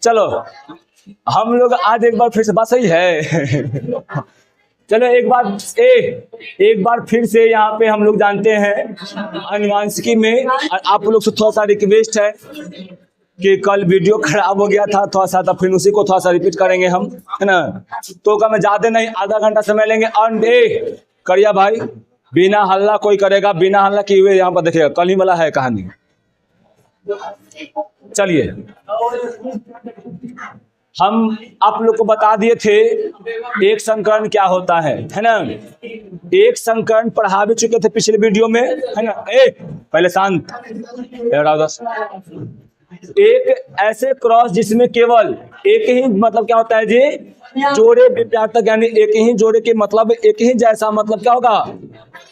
चलो हम लोग आज एक बार फिर से, बात सही है। चलो एक बार फिर से यहाँ पे हम लोग जानते हैं अनुवांशिकी में, और आप लोग से थोड़ा सा रिक्वेस्ट है कि कल वीडियो खराब हो गया था थोड़ा सा, तो फिर उसी को थोड़ा सा रिपीट करेंगे हम, है ना। तो क्या मैं ज़्यादा नहीं, आधा घंटा समय लेंगे। और करिया भाई, बिना हल्ला कोई करेगा, बिना हल्ला किए हुए यहाँ पर देखिएगा, कल ही वाला है कहानी। चलिए, हम आप लोग को बता दिए थे एक संकरण क्या होता है ना। एक संकरण पढ़ा भी चुके थे पिछले वीडियो में, है ना। पहले शांत, एक ऐसे क्रॉस जिसमें केवल एक ही मतलब क्या होता है जी, जोड़े विपरीतक, यानी एक ही जोड़े के मतलब एक ही जैसा, मतलब क्या होगा,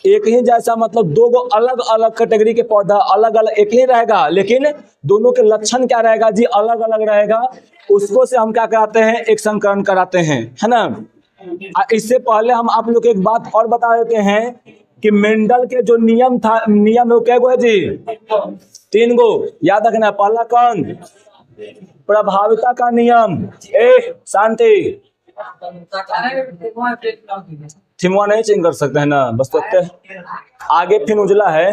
एक ही जैसा मतलब दो गो अलग अलग कैटेगरी के पौधा अलग अलग एक ही रहेगा, लेकिन दोनों के लक्षण क्या रहेगा जी, अलग अलग रहेगा। उसको से हम क्या कराते हैं, एक संकरण कराते हैं, है ना। इससे पहले हम आप लोग को एक बात और बता देते हैं कि मेंडल के जो नियम था, नियम है वो क्या है जी, 3 गो याद रखना। पहला कौन, प्रभाविता का नियम। शांति, थिमुआ नहीं चेंज कर सकते है ना, बस तो आगे फिर उजला है।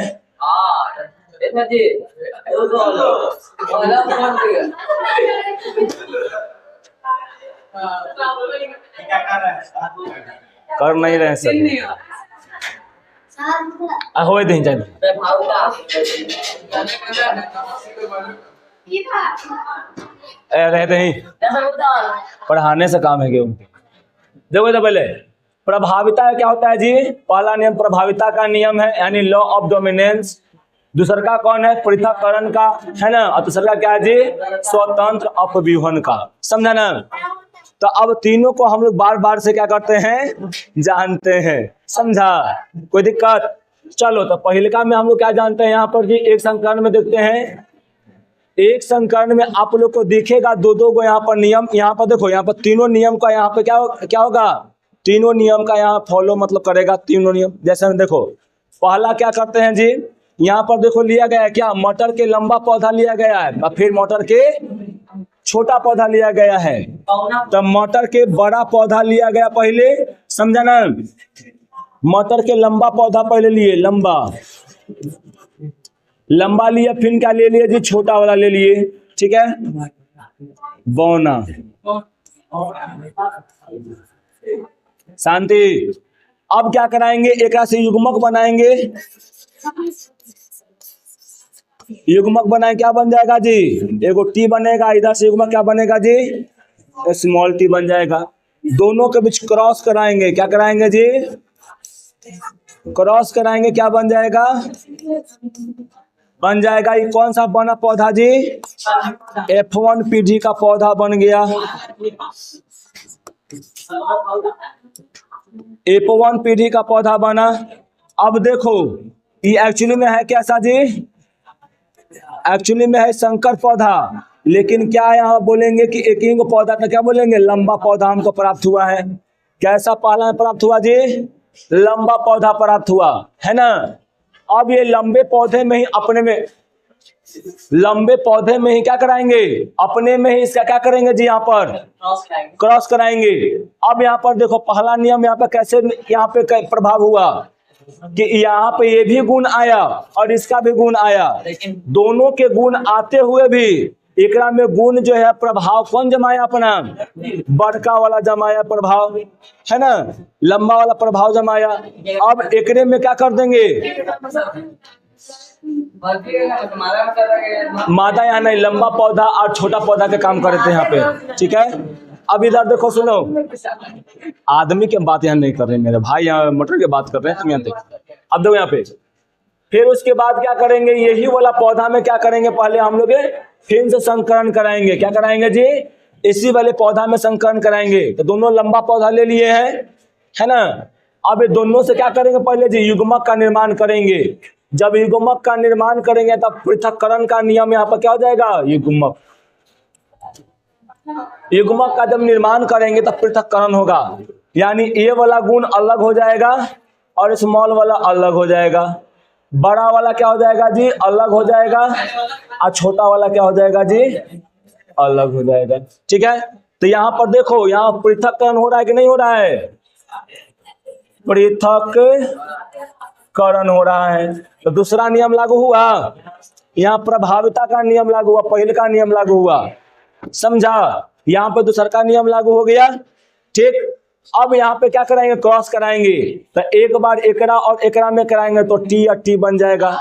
कर नहीं रहे सर, हो नहीं चाहिए, रहते ही पढ़ाने से काम है क्यों। देखो तो पहले प्रभाविता क्या होता है जी, पहला नियम प्रभाविता का नियम है, यानी लॉ ऑफ डोमिनेंस। दूसरा का कौन है, पृथक्करण का, है ना। और तीसरा का क्या है जी, स्वतंत्र अपव्यूहन का। समझा ना। तो अब तीनों को हम लोग बार बार से क्या करते हैं, जानते हैं। समझा, कोई दिक्कत। चलो तो पहले का में हम लोग क्या जानते हैं यहाँ पर जी, एक संकरण में देखते हैं। एक संकरण में आप लोग को दिखेगा दो गो यहाँ पर नियम। यहाँ पर देखो, यहाँ पर तीनों नियम का यहाँ पे क्या होगा, तीनों नियम का यहाँ फॉलो मतलब करेगा तीनों नियम। जैसे हम देखो, पहला क्या करते हैं जी, यहाँ पर देखो लिया गया है क्या, मटर के लंबा पौधा लिया गया है और फिर मटर के छोटा पौधा लिया गया है। तो मटर के बड़ा पौधा लिया गया पहले, समझा ना। मटर के लंबा पौधा पहले लिए, लंबा लिया, फिर क्या ले लिया जी, छोटा वाला ले लिए, ठीक है। बौना, शांति। अब क्या कराएंगे, एक से युग्मक बनाएंगे। युग्मक बनाए, क्या बन जाएगा जी, एगो टी बनेगा, इधर से युग्मक क्या बनेगा जी, स्मॉल टी बन जाएगा। दोनों के बीच क्रॉस कराएंगे, क्या कराएंगे जी, क्रॉस कराएंगे, क्या बन जाएगा, बन जाएगा ये कौन सा बना पौधा जी, F1 पीढ़ी का पौधा बन गया। F1 पीढ़ी का पौधा बना। अब देखो ये एक्चुअली में है कैसा जी, एक्चुअली में है संकर पौधा, लेकिन क्या यहाँ बोलेंगे कि एक ही पौधा का क्या बोलेंगे, लंबा पौधा हमको प्राप्त हुआ है। कैसा पहला में प्राप्त हुआ जी, लंबा पौधा प्राप्त हुआ, है ना। अब ये लंबे पौधे में ही अपने में, लंबे पौधे में ही क्या कराएंगे, अपने में ही इसका क्या करेंगे जी, यहाँ पर क्रॉस कराएंगे। अब यहाँ पर देखो पहला नियम यहाँ पे कैसे यहाँ पे प्रभाव हुआ कि यहाँ पे ये भी गुण आया और इसका भी गुण आया, दोनों के गुण आते हुए भी एकरा में गुण जो है प्रभाव कौन जमाया, अपना बड़का वाला जमाया प्रभाव, है ना, लंबा वाला प्रभाव जमाया। अब एकरे में क्या कर देंगे, मादा यहाँ नहीं, लंबा पौधा और छोटा पौधा के काम करते हैं यहाँ पे, ठीक है। अब इधर देखो, सुनो, आदमी की बात यहाँ नहीं कर रहे मेरे भाई, यहाँ मटर की बात कर रहे हैं तुम यहाँ देखो। अब देखो यहाँ पे, फिर उसके बाद क्या करेंगे, यही वाला पौधा में क्या करेंगे, पहले हम लोग फिर से संकरण कराएंगे। क्या कराएंगे जी, इसी वाले पौधा में संकरण कराएंगे। तो दोनों लंबा पौधा ले लिए हैं, है ना। अब ये दोनों से क्या करेंगे, पहले जी युग्मक का निर्माण करेंगे। जब युग्मक का निर्माण करेंगे तब पृथक्करण का नियम यहाँ पर क्या हो जाएगा, युग्मक का जब निर्माण करेंगे तब पृथक्करण होगा, यानी ये वाला गुण अलग हो जाएगा और स्मॉल वाला अलग हो जाएगा। बड़ा वाला क्या हो जाएगा जी, अलग हो जाएगा, और छोटा वाला क्या हो जाएगा जी, अलग हो जाएगा। ठीक है, तो यहां पर देखो, यहां पृथक्करण हो रहा है कि नहीं हो रहा है, पृथक्करण हो रहा है। तो दूसरा नियम लागू हुआ, यहाँ प्रभाविता का नियम लागू हुआ, पहले का नियम लागू हुआ, समझा। यहाँ पे दूसरा का नियम लागू हो गया। ठीक, अब यहाँ पे क्या कराएंगे, क्रॉस कराएंगे। तो एक बार एकरा और एकरा में कराएंगे तो टी और टी बन जाएगा।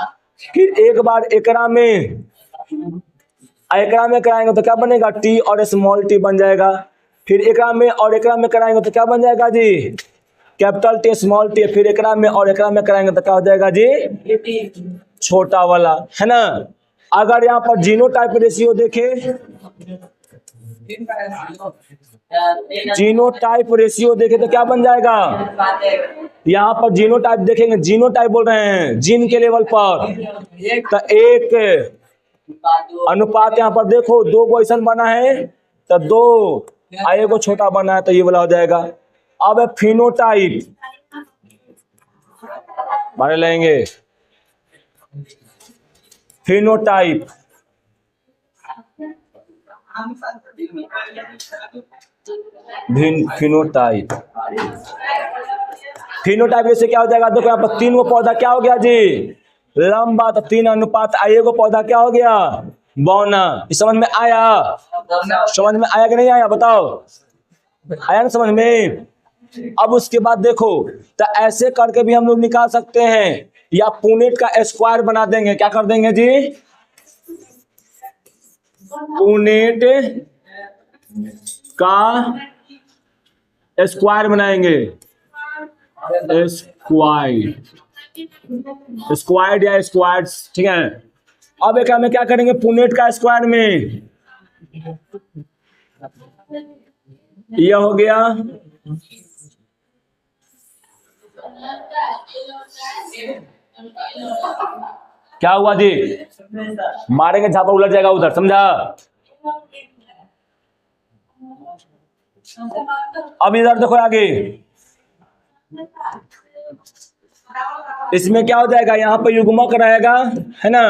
फिर एक बार एकरा में कराएंगे तो क्या बनेगा, टी और स्मॉल टी बन जाएगा। फिर एकरा में और एकरा में कराएंगे तो क्या बन जाएगा जी, कैपिटल टी स्मॉल टी। फिर एकरा में और एकरा में कराएंगे तो क्या हो जाएगा जी, छोटा वाला, है ना। अगर यहाँ पर जीनोटाइप रेशियो देखे, जीनोटाइप रेशियो देखे तो क्या बन जाएगा, यहाँ पर जीनोटाइप देखेंगे, जीनोटाइप बोल रहे हैं जीन के लेवल पर, तो एक अनुपात यहाँ पर देखो, दो क्वेश्चन बना है तो दो आए को छोटा बना है, तो ये वाला हो जाएगा। अब फिनोटाइप मारे लेंगे, फिनोटाइप, फिनोटाइप, फिनोटाइप जैसे क्या हो जाएगा, देखो यहाँ पर तीन को पौधा क्या हो गया जी, लंबा, तो 3 अनुपात आइए को पौधा क्या हो गया, बौना। समझ में आया, समझ में आया कि नहीं आया, बताओ, आया ना समझ में। अब उसके बाद देखो, तो ऐसे करके भी हम लोग निकाल सकते हैं, या पुनेट का स्क्वायर बना देंगे। क्या कर देंगे जी, पुनेट का स्क्वायर बनाएंगे, स्क्वायर या स्क्वायर्स, ठीक है। अब एक में क्या करेंगे, पुनेट का स्क्वायर में यह हो गया, क्या हुआ जी, मारेंगे झापा उलट जाएगा उधर, समझा। अब इधर देखो आगे, इसमें क्या हो जाएगा, यहाँ पे युग्मक रहेगा, है ना।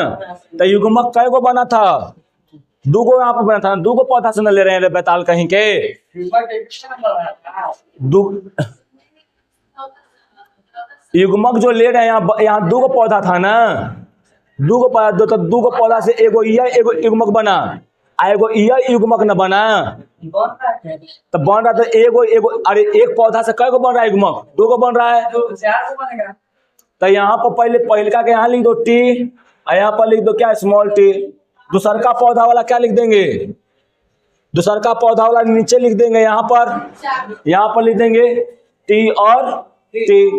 तो युग्मक कै को बना था, दो को यहाँ पे बना था, दो को पौधा से न ले रहे हैं बैताल कहीं के, युग्मक जो ले रहे हैं यहाँ दो को पौधा था ना, दो को पौधा, तो दो को पौधा से एगो यह एगो युग्मक बना, एगो यह युग्मक न बना, तो बन रहा, तो एगो एगो, अरे एक पौधा से कई को बन रहा है युग्मक, दो को बन रहा है। तो यहाँ पर पहले का के यहाँ लिख दो टी, और यहाँ पर लिख दो क्या, स्मॉल टी। दूसर का पौधा वाला क्या लिख देंगे, दूसर का पौधा वाला नीचे लिख देंगे, यहाँ पर लिख देंगे टी और टी।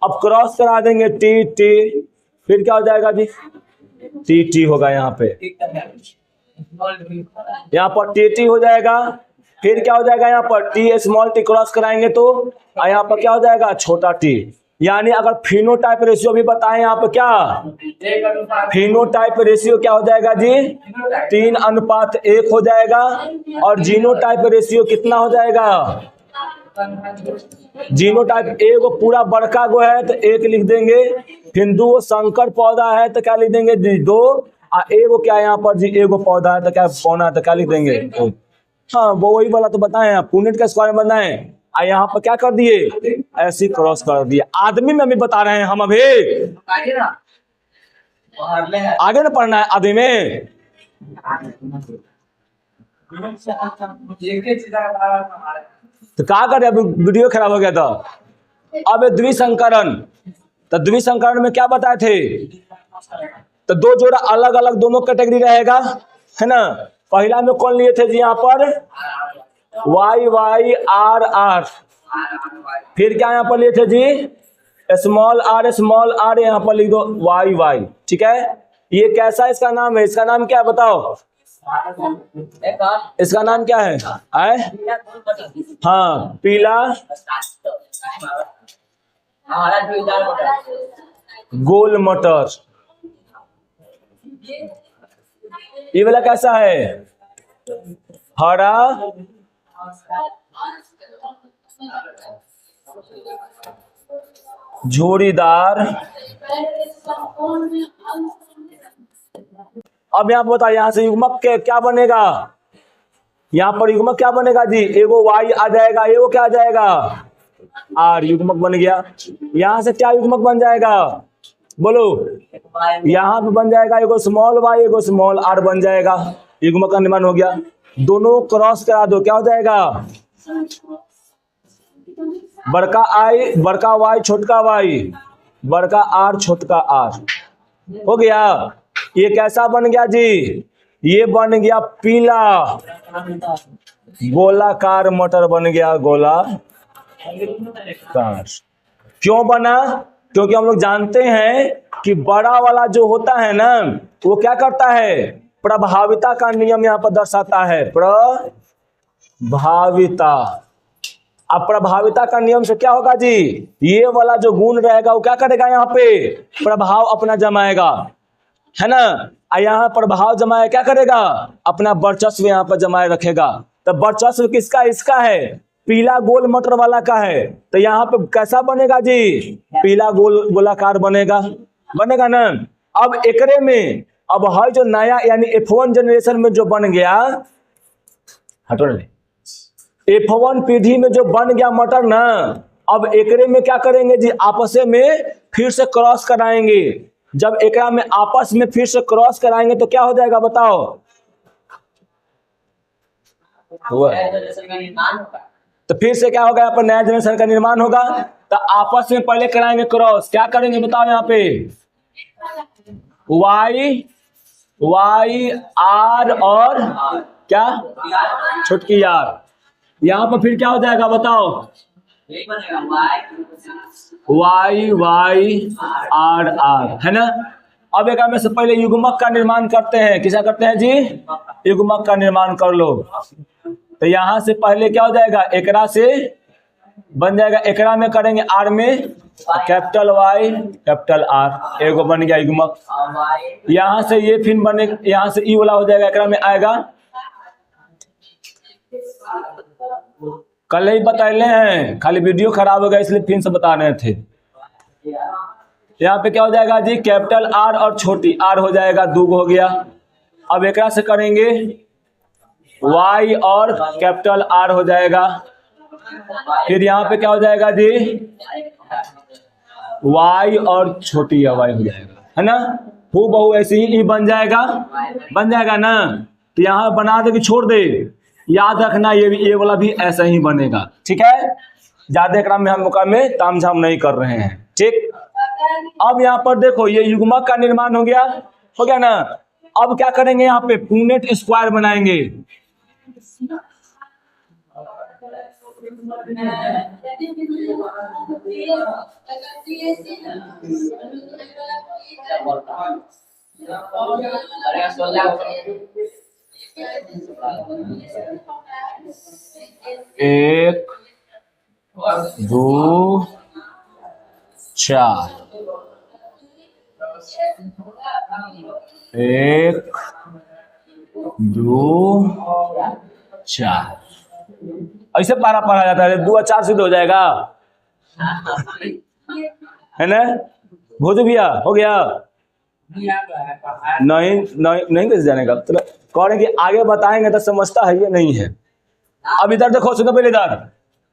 अब क्रॉस करा देंगे टी टी, फिर क्या हो जाएगा जी, टी टी होगा, यहाँ पे यहाँ पर टी टी हो जाएगा। फिर क्या हो जाएगा, यहाँ पर टी स्मॉल टी क्रॉस कराएंगे तो यहाँ पर क्या हो जाएगा, छोटा टी। यानी अगर फिनोटाइप रेशियो भी बताएं, यहाँ पर क्या फिनोटाइप रेशियो क्या हो जाएगा जी, 3:1 हो जाएगा। और जीनोटाइप रेशियो कितना हो जाएगा, जीनोटाइप ए को पूरा बड़का गो है तो 1 लिख देंगे, फिर 2 संकर पौधा है तो क्या लिख देंगे जी, 2, और एगो क्या यहाँ पर जी, एगो पौधा है तो क्या पौना है तो क्या लिख देंगे। हाँ वो वही वाला तो बताएं, पुनेट का स्क्वायर बनाए, यहाँ पर क्या कर दिए, ऐसे क्रॉस कर दिए। आदमी में भी बता रहे हैं हम, अभी आगे ना पढ़ना है आदमी में। तो क्या करे, अभी वीडियो खराब हो गया था। अब द्विसंकरण, तो द्विसंकरण में क्या बताए थे, तो 2 जोड़ा अलग अलग दोनों कैटेगरी रहेगा, है ना। पहला में कौन लिए थे जी, यहाँ पर वाई वाई आर आर, फिर क्या यहाँ पर लिए थे जी, स्मॉल आर, यहाँ पर लिख दो वाई वाई, ठीक है। ये कैसा इसका नाम है, इसका नाम क्या है बताओ, इसका नाम क्या है, हाँ पीला गोल मटर। ये वाला कैसा है, हरा झोरीदार। अब यहाँ पर बताओ, यहाँ से युग्मक के क्या बनेगा, यहाँ पर युग्मक क्या बनेगा जी, एगो वाई आ जाएगा, एगो क्या आ जाएगा आर, युग्मक बन गया। यहाँ से क्या युग्मक बन जाएगा बोलो, यहाँ पे बन जाएगा एगो स्मॉल वाई एगो स्मॉल आर बन जाएगा, युग्मक का निर्माण हो गया। दोनों क्रॉस करा दो, क्या हो जाएगा, बड़का आई बड़का वाई छोटका वाई, बड़का आर छोटका आर, हो गया। ये कैसा बन गया जी, ये बन गया पीला गोलाकार मटर बन गया, गोलाकार। क्यों बना, क्योंकि हम लोग जानते हैं कि बड़ा वाला जो होता है ना, वो क्या करता है, प्रभाविता का नियम यहाँ पर दर्शाता है, प्रभाविता। अब प्रभाविता का नियम से क्या होगा जी, ये वाला जो गुण रहेगा वो क्या करेगा, यहाँ पे प्रभाव अपना जमाएगा, है ना। यहाँ प्रभाव जमाए क्या करेगा, अपना वर्चस्व यहाँ पर जमाए रखेगा। तो वर्चस्व किसका, इसका है, पीला गोल मटर वाला का है। तो यहाँ पे कैसा बनेगा जी, पीला गोलाकार बनेगा, बनेगा ना। अब एकरे में अब है जो नया यानी F1 जनरेशन में जो बन गया, हटो ना, F1 पीढ़ी में जो बन गया मटर ना, अब एकरे में क्या करेंगे जी, आपस में फिर से क्रॉस कराएंगे। जब एकरा में आपस में फिर से क्रॉस कराएंगे तो क्या हो जाएगा बताओ, तो फिर से क्या होगा, यहाँ पर नया जनरेशन का निर्माण होगा। तो आपस में पहले कराएंगे क्रॉस, क्या करेंगे बताओ, यहाँ पे वाई आर और क्या छोटकी आर, यहाँ पर फिर क्या हो जाएगा बताओ, वाई आर आर, है ना। अब एक में से पहले युग्मक का निर्माण करते हैं, किसा करते हैं जी, युग्मक का निर्माण कर लो। तो यहां से पहले क्या हो जाएगा, एकरा से बन जाएगा, एकरा में करेंगे आर में कैपिटल वाई कैपिटल आर, एगो बन गया युग्मक। यहां से ये फिर बने, यहां से ई वाला हो जाएगा, एकरा में आएगा, कल ही बतैले हैं, खाली वीडियो खराब हो गया इसलिए फिर से बता रहे थे। यहाँ पे क्या हो जाएगा जी, कैपिटल आर और छोटी आर हो जाएगा, दो हो गया। अब एकरा से करेंगे वाई और कैपिटल आर हो जाएगा, फिर यहाँ पे क्या हो जाएगा जी, वाई और छोटी वाई हो जाएगा, है ना। हूँ बहु ऐसे ही बन जाएगा, बन जाएगा ना। तो यहाँ बना दे कि छोड़ दे, याद रखना ये वाला भी ऐसा ही बनेगा, ठीक है। ज्यादा क्रम में हम मुकाम में तामझाम नहीं कर रहे हैं, ठीक। अब यहाँ पर देखो, ये युग्मक का निर्माण हो गया ना। अब क्या करेंगे, यहाँ पे पुनेट स्क्वायर बनाएंगे। एक दो चार, एक दो चार, ऐसे पारा पढ़ा जाता है, 2 और 4 सिद्ध हो जाएगा, है ना। भोज भैया हो गया, नहीं कैसे जाने का, तो कह रहे कि आगे बताएंगे तो समझता है ये नहीं है। अब इधर देखो, सुनो पहले इधर,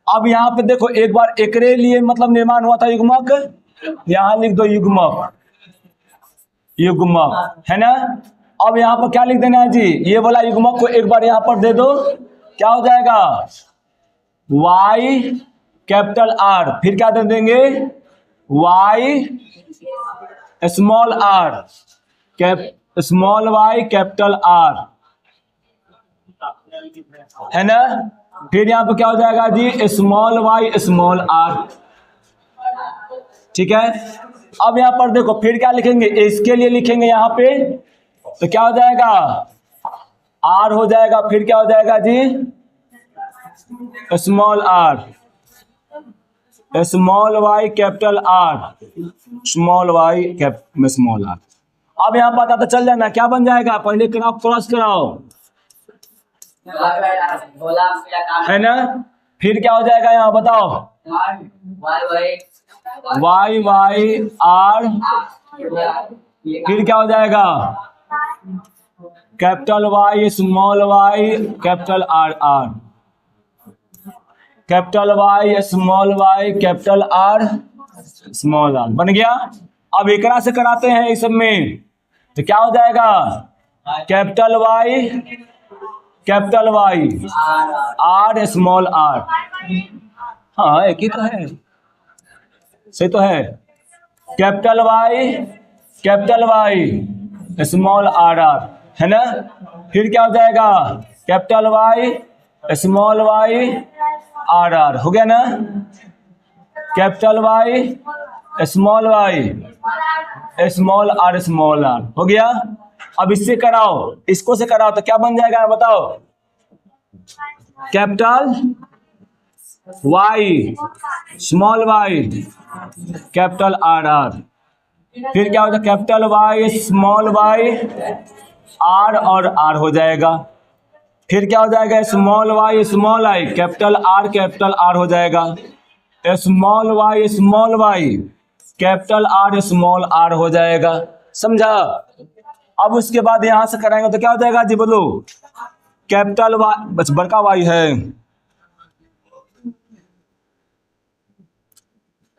अब यहाँ पे देखो, एक बार एकरे लिए मतलब निर्माण हुआ था युग्मक, यहाँ लिख दो युग्मक, है ना। अब यहाँ पर क्या लिख देना है जी, ये वाला युग्मक को एक बार यहाँ पर दे दो, क्या हो जाएगा, वाई कैपिटल आर, फिर क्या दे देंगे, Y small R small Y capital R, है ना। फिर यहाँ पे क्या हो जाएगा जी, स्मॉल वाई स्मॉल आर, ठीक है। अब यहाँ पर देखो, फिर क्या लिखेंगे, इसके लिए लिखेंगे यहाँ पे, तो क्या हो जाएगा, आर हो जाएगा, फिर क्या हो जाएगा जी, small R, small Y capital R, small Y में स्मॉल आर। अब यहाँ पता तो चल जाना क्या बन जाएगा, पहले कराओ, क्रॉस कराओ, है ना। फिर क्या हो जाएगा यहाँ बताओ, वाई वाई आर, फिर क्या हो जाएगा? Capital Y small Y capital R R, capital Y small Y capital R small R, बन गया। अब एकरा से कराते हैं इस सब में, तो क्या हो जाएगा? Capital Y R small R, हाँ एक ही तो है, सही तो है। Capital Y small R R, है ना। फिर क्या हो जाएगा? Capital Y small Y R R, हो गया ना। कैपिटल वाई स्मॉल आर हो गया। अब इससे कराओ, इसको से कराओ तो क्या बन जाएगा बताओ? Capital Y small Y capital R R, फिर क्या होता है? Capital Y small Y R और आर हो जाएगा। फिर क्या हो जाएगा? Small Y small I capital R हो जाएगा। स्मॉल वाई कैपिटल आर हो जाएगा, समझा। अब उसके बाद यहां से कराएंगे तो क्या हो जाएगा जी, बोलो? कैपिटल वाई, बस बड़का वाई है,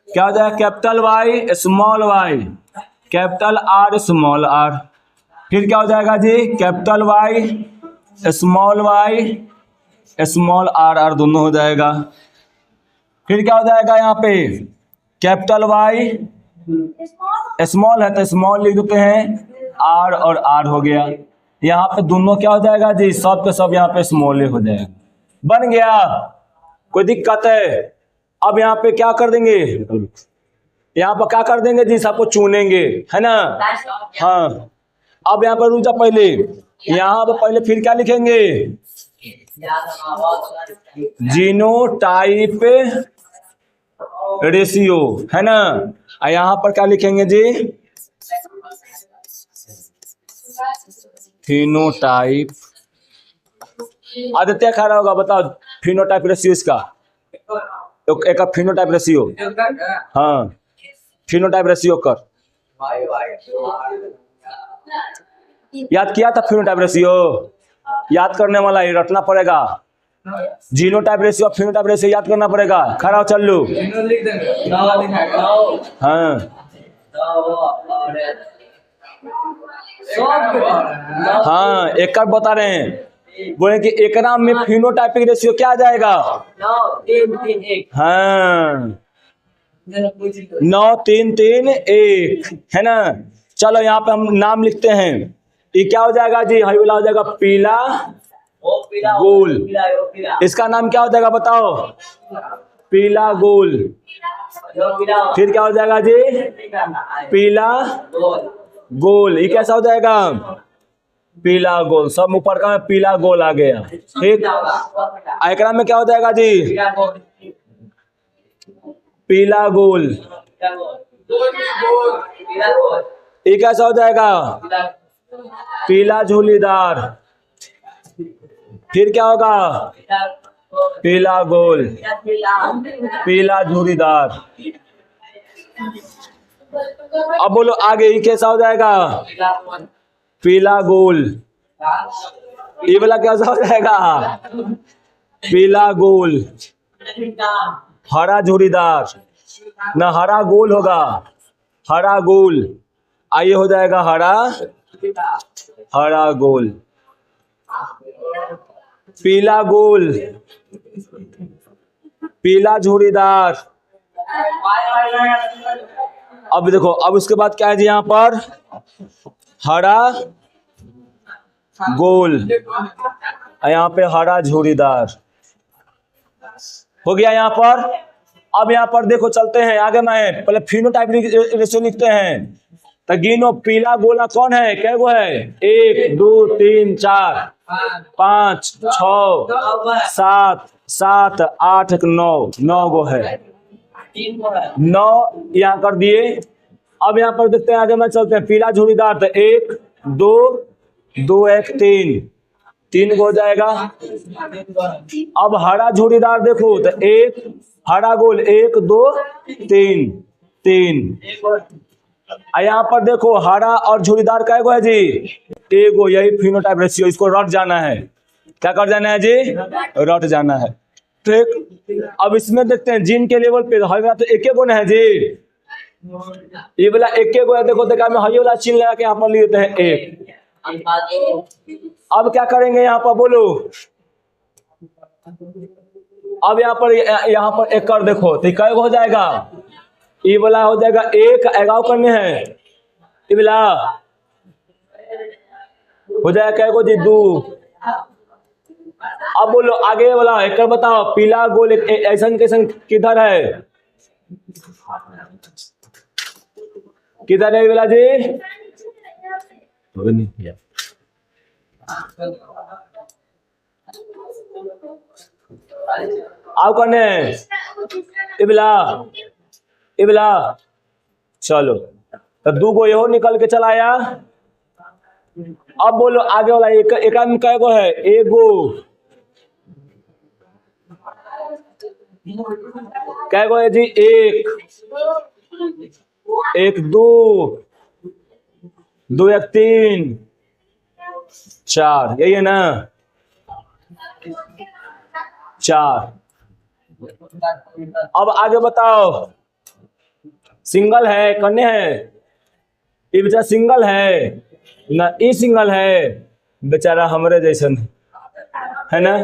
क्या हो जाएगा? Capital Y capital R small R, फिर क्या हो जाएगा जी? Capital Y small R R दोनों हो जाएगा। फिर क्या हो जाएगा यहाँ पे? कैपिटल वाई स्मॉल है तो स्मॉल लिख देते हैं, आर और आर हो गया। यहाँ पे दोनों क्या हो जाएगा जी? सब के सब यहाँ पे स्मॉल हो जाएगा, बन गया। कोई दिक्कत है? अब यहाँ पे क्या कर देंगे? यहाँ पर क्या कर देंगे जी? सबको चुनेंगे, है ना। हाँ, अब यहाँ पर रुक जा, पहले यहाँ पर पहले फिर क्या लिखेंगे? जीनोटाइप रेशियो, है ना। यहाँ पर क्या लिखेंगे जी? फिनोटाइप। आदित्य खा रहा होगा, बताओ फिनोटाइप रेशियो इसका, एक फिनोटाइप रेशियो, हाँ फिनोटाइप रेशियो कर। याद किया था फिनोटाइप रेशियो? याद करने वाला ही रटना पड़ेगा। जीनोटाइप रेशियो फिनोटाइप रेशियो याद करना पड़ेगा। खड़ा हो चल्लू, हाँ हाँ एक बता रहे हैं, बोले कि एकरा में फिनोटाइपिक रेशियो क्या आ जाएगा? हाँ 9 3 3 1, है ना। चलो यहाँ पे हम नाम लिखते हैं, ये क्या हो जाएगा जी? हरी वाला हो जाएगा पीला गोल। इसका नाम क्या हो जाएगा बताओ? पीला गोल। फिर क्या हो जाएगा जी? पीला गोल। ये कैसा हो जाएगा? पीला गोल। सब ऊपर का पीला गोल आ गया, ठीक। एकरा में क्या हो जाएगा जी? पीला गोल। ये कैसा हो जाएगा? पीला झूलीदार। फिर क्या होगा? पीला गोल, पीला झूलीदार। अब बोलो आगे, ये कैसा हो जाएगा? पीला गोल। ये वाला कैसा हो जाएगा? पीला गोल। हरा झूरीदार, ना हरा गोल होगा, हरा गोल। आइए हो जाएगा हरा गोल। पीला गोल, पीला झूरीदार। अब देखो, अब उसके बाद क्या है जी? यहाँ पर हरा गोल, यहाँ पे हरा झूरीदार हो गया यहाँ पर। अब यहाँ पर देखो, चलते हैं आगे में, पहले फिनोटाइप रेशियो लिखते हैं। तो गिनो, पीला गोला कौन है? क्या वो है? 1 2 3 4 5 6 7 7 8 9 गो है, 9 यहाँ कर दिए। अब यहाँ पर देखते हैं आगे में, चलते हैं। पीला झूरीदार तो 1 2 2 1 3 3 हो जाएगा। अब हरा झुर्रीदार देखो तो एक हरा गोल 1 2 3 3। यहाँ पर देखो हरा और झुर्रीदार कै गो है जी? एगो। यही फिनोटाइप रेशियो, इसको रट जाना है। क्या कर जाना है जी? रट जाना है। ठीक। अब इसमें देखते हैं जीन के लेवल पे हर तो एक गो ना है जी, ये वाला एक गो है। देखो देखा मैं हई वाला चिन्ह लगा के यहाँ पर ले लेते हैं 1। अब क्या करेंगे यहाँ पर बोलो? अब यहाँ पर एक कर देखो तो कै हो जाएगा? ये वाला हो जाएगा 1, 11 करने हैं। ये वाला हो जाएगा कै गो जी? 2। अब बोलो आगे वाला एक कर बताओ। पीला गोल ऐसा कैसन किधर है? किधर है ये वाला जी? आओ करने इबला चलो तो 2 गो यो निकल के चलाया। अब बोलो आगे वाला एक में कै गो है? 1 गो। कै गो है जी? 1 1 2 2 1 3 4, यही है ना? 4। अब आगे बताओ सिंगल है करने हैं? ये बेचारा सिंगल है ना? ई सिंगल है बेचारा हमरे जैसन है ना?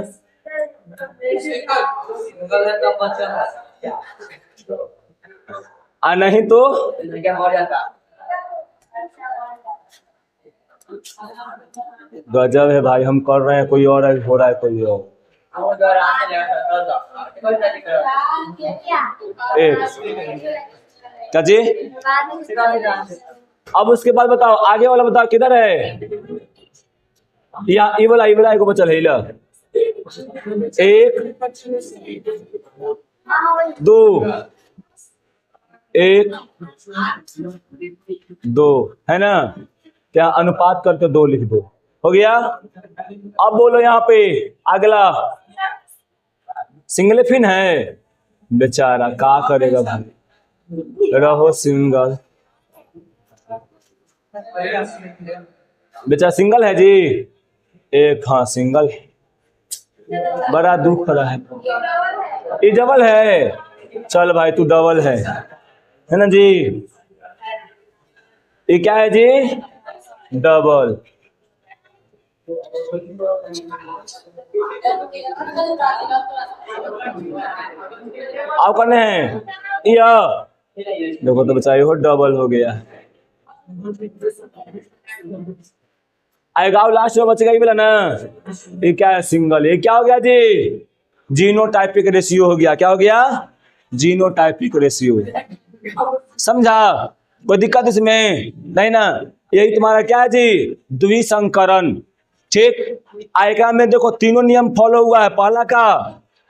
नहीं तो गजब है भाई, हम कर रहे हैं कोई और है, हो रहा है कोई और। क्या जी? अब उसके बाद बताओ आगे वाला बताओ किधर है? ये वाला को बचल है। 1 2 1 2 है ना? क्या अनुपात करके 2 लिख दो, हो गया। अब बोलो यहाँ पे अगला सिंगल फिन है बेचारा, क्या करेगा भाई? रहो सिंगल, बेचारा सिंगल है जी। एक हाँ सिंगल, बड़ा दुख रहा है। ये डबल है, चल भाई तू डबल है ना जी? ये क्या है जी? डबल। आप करने हैं देखो तो बच्चा हो डबल हो गया। आएगा लास्ट में बचेगा ये वाला ना, ये क्या है? सिंगल। ये क्या हो गया जी? जीनोटाइपिक रेशियो हो गया। क्या हो गया? Genotypic ratio. समझा? कोई दिक्कत इसमें नहीं ना? यही तुम्हारा क्या है जी? द्विसंकरण। ठीक। आएगा में देखो तीनों नियम फॉलो हुआ है।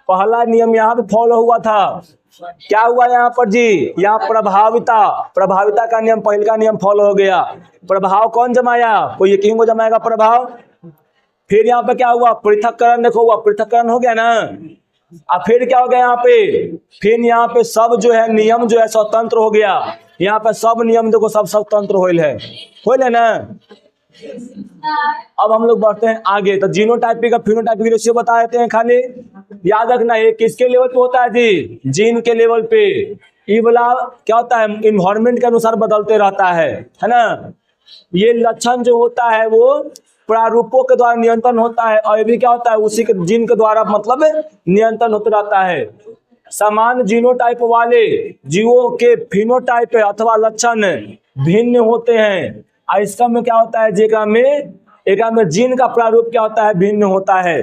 पहला नियम यहाँ पे फॉलो हुआ था। क्या हुआ यहाँ पर जी? यहाँ प्रभाविता का नियम, पहले का नियम फॉलो हो गया। प्रभाव कौन जमाया? कोई एक ही को जमाएगा प्रभाव। फिर यहाँ पे क्या हुआ? पृथक्करण। देखो हुआ पृथक्करण हो गया ना। अब फिर क्या हो गया यहाँ पे? फिर यहाँ पे सब जो है नियम जो है स्वतंत्र हो गया। यहाँ पे सब नियम देखो सब स्वतंत्र होल है ना। अब हम लोग बढ़ते हैं आगे। तो जीनोटाइपिक और फिनोटाइपिक रेशियो बता देते हैं। खाली याद रखना ये किसके लेवल पे होता है जी? जीन के लेवल पे। ये वाला क्या होता है? इन्वायरमेंट के अनुसार बदलते रहता है ना। ये लक्षण जो होता है वो प्रारूपों के द्वारा नियंत्रण होता है, और ये भी क्या होता है? उसी के जीन के द्वारा मतलब नियंत्रण होता रहता है। समान जीनोटाइप वाले जीवों के फिनोटाइप अथवा लक्षण भिन्न होते हैं। और इसका में क्या होता है? एक में जीन का प्रारूप क्या होता है? भिन्न होता है।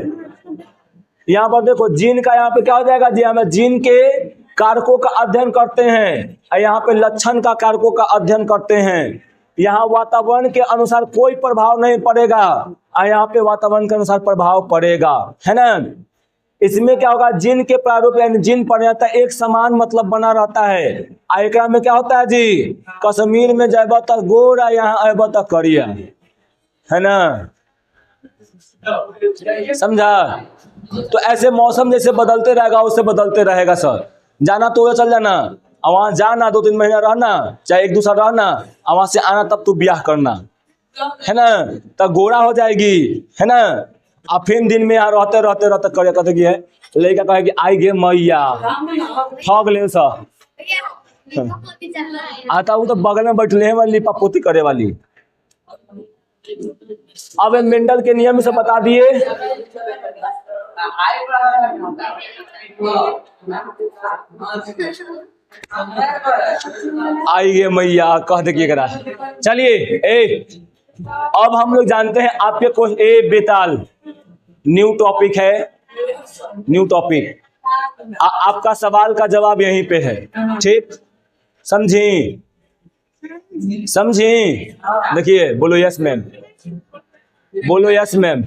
यहाँ पर देखो जीन का यहाँ पे क्या हो जाएगा जी? हमें जीन के कारकों का अध्ययन करते हैं, और यहाँ पे लक्षण का कारकों का अध्ययन करते हैं। यहाँ वातावरण के अनुसार कोई प्रभाव नहीं पड़ेगा, और यहाँ पे वातावरण के अनुसार प्रभाव पड़ेगा, है ना। इसमें क्या होगा? जीन के प्रारूप यानी जीन परिणता एक समान मतलब बना रहता है। एक में क्या होता है जी? कश्मीर में जब तक गोरा यहाँ अब तक करिया, है ना। समझा? तो ऐसे मौसम जैसे बदलते रहेगा उससे बदलते रहेगा सर। जाना तो चल जाना, और वहाँ जाना 2-3 महीना रहना, चाहे 1-2 साल रहना, और वहाँ से आना तब तू ब्याह करना, है ना? तब गोरा हो जाएगी, है ना? अब फिर दिन में यहाँ रहते रहते रहते करे कहते कि है लड़का कहे कि आई गे मैया ठग ले सर। आता वो तो बगल में बैठले है वाली लिपा-पोती करे वाली। अब मेंडल के नियम से बता दिए। आइए मैया कह दे करा। चलिए अब हम लोग जानते हैं आपके को बेताल न्यू टॉपिक है, न्यू टॉपिक। आपका सवाल का जवाब यहीं पे है, ठीक? समझी? देखिए बोलो यस मैम, बोलो यस मैम।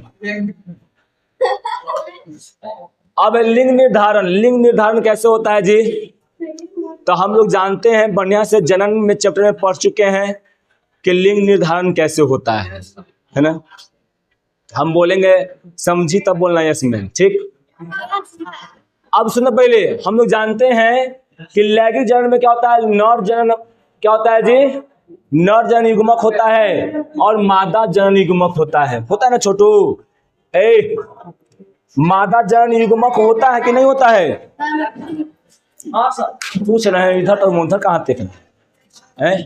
अब लिंग निर्धारण कैसे होता है जी? तो हम लोग जानते हैं बढ़िया से, जन्म में चैप्टर में पढ़ चुके हैं कि लिंग निर्धारण कैसे होता है ना? हम बोलेंगे समझी तब बोलना यस मैम, ठीक? अब सुनो, पहले हम लोग जानते हैं कि लैंगिक जनन में क्या होता है, नर जनन क्या होता है जी? नर जनन युग्मक होता है और मादा जनन युग्मक होता है ना छोटू? मादा जनन युग्मक होता है कि नहीं होता है? पूछ रहे हैं इधर तो उधर कहाँ देख रहे हैं?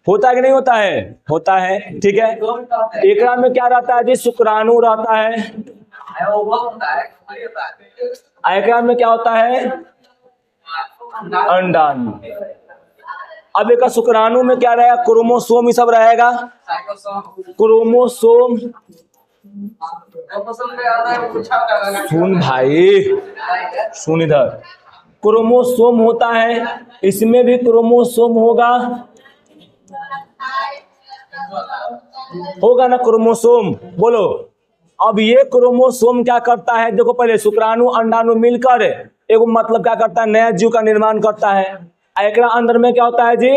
होता है कि नहीं होता है? होता है, ठीक है। एकरा में क्या रहता है जी? शुक्राणु रहता है। एकरा में क्या होता है? अंडाणु। अब एक शुक्राणु में क्या रहेगा? क्रोमोसोम, ये सब रहेगा। क्रोमोसोम, सुन भाई सुन, इधर क्रोमोसोम होता है, इसमें भी क्रोमोसोम होगा ना क्रोमोसोम? बोलो। अब ये क्रोमोसोम क्या करता है? देखो पहले शुक्राणु अंडाणु मिलकर एक मतलब क्या करता है? नया जीव का निर्माण करता है। एकरा अंदर में क्या होता है जी?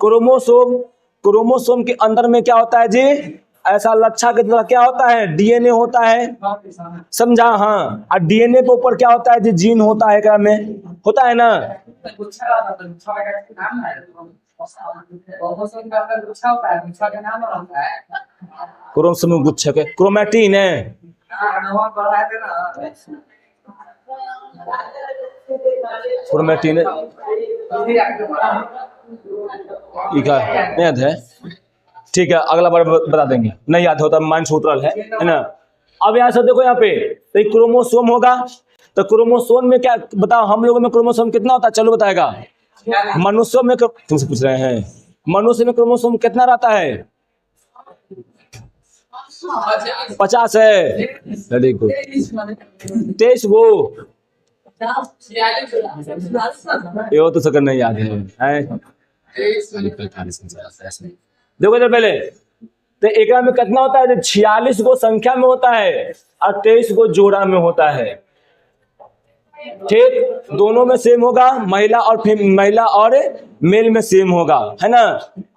क्रोमोसोम। क्रोमोसोम के अंदर में क्या होता है जी? ऐसा लच्छा की तरह क्या होता है? डीएनए होता है, समझा? हाँ, और डीएनए के ऊपर क्या होता है जी? जीन होता है, क्या में होता है ना? क्रोमोसोम गुच्छा के क्रोमैटिन है। क्रोमैटिन नहीं याद है, ठीक है, अगला बार बता देंगे। नहीं याद होता, माइंड सूत्रल है ना? अब यहाँ से देखो, यहाँ पे तो क्रोमोसोम होगा, तो क्रोमोसोम में क्या बताओ? हम लोगों में क्रोमोसोम कितना होता है? चलो बताएगा। मनुष्यों में, तुमसे पूछ रहे हैं, मनुष्य में क्रोमोसोम कितना रहता है? 50 है। Very good. 23 वो ये तो सकन नहीं याद है। देखो जब पहले तो एक में कितना होता है? 46 गो संख्या में होता है और 23 गो जोड़ा में होता है, ठीक? दोनों में सेम होगा, महिला और मेल में सेम होगा, है ना?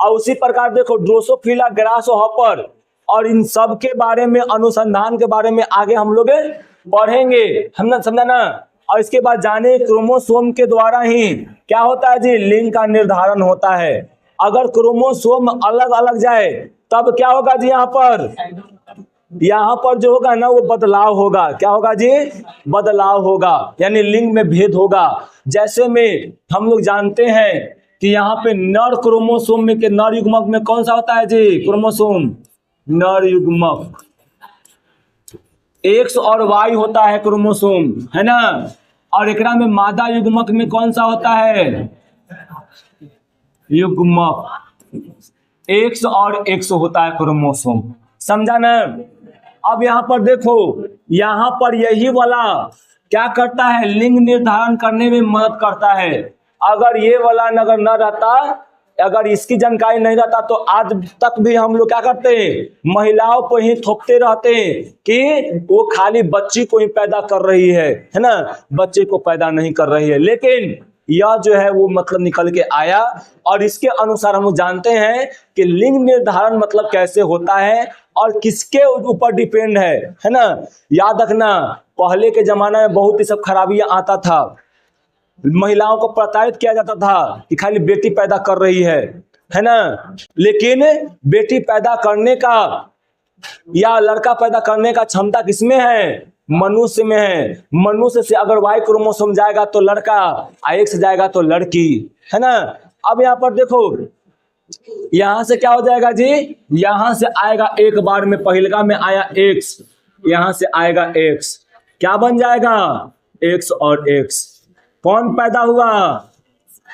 और उसी प्रकार देखो ड्रोसोफिला, ग्रासहोपर और इन सब के बारे में, अनुसंधान के बारे में आगे हम लोग पढ़ेंगे, हम समझा ना? और इसके बाद जाने क्रोमोसोम के द्वारा ही क्या होता है जी? लिंग का निर्धारण होता है। अगर क्रोमोसोम अलग अलग जाए तब क्या होगा जी? यहाँ पर जो होगा ना वो बदलाव होगा। क्या होगा जी? बदलाव होगा, यानी लिंग में भेद होगा। जैसे में हम लोग जानते हैं कि यहाँ पे नर क्रोमोसोम में के नर युग्मक में कौन सा होता है जी? क्रोमोसोम नर युग्मक X और Y होता है क्रोमोसोम, है ना? और एकरा में मादा युग्मक में कौन सा होता है? युग्मक X और X होता है क्रोमोसोम, समझा ना? अब यहाँ पर देखो, यहाँ पर यही वाला क्या करता है? लिंग निर्धारण करने में मदद करता है। अगर ये वाला अगर न रहता, अगर इसकी जानकारी नहीं रहता तो आज तक भी हम लोग क्या करते हैं? महिलाओं को ही थोपते रहते हैं कि वो खाली बच्ची को ही पैदा कर रही है ना? बच्चे को पैदा नहीं कर रही है। लेकिन यह जो है वो मतलब निकल के आया, और इसके अनुसार हम जानते हैं कि लिंग निर्धारण मतलब कैसे होता है और किसके ऊपर डिपेंड है ना। याद रखना, पहले के जमाने में बहुत ही सब खराबियां आता था, महिलाओं को प्रताड़ित किया जाता था कि खाली बेटी पैदा कर रही है ना। लेकिन बेटी पैदा करने का या लड़का पैदा करने का क्षमता किसमें है? मनुष्य में है। मनुष्य से अगर वाई क्रोमोसोम जाएगा तो लड़का, X जाएगा तो लड़की, है ना। अब यहाँ पर देखो, यहां से क्या हो जाएगा जी? यहां से आएगा एक बार में, पहिलका में आया X, यहां से आएगा X, क्या बन जाएगा? X और X। कौन पैदा हुआ?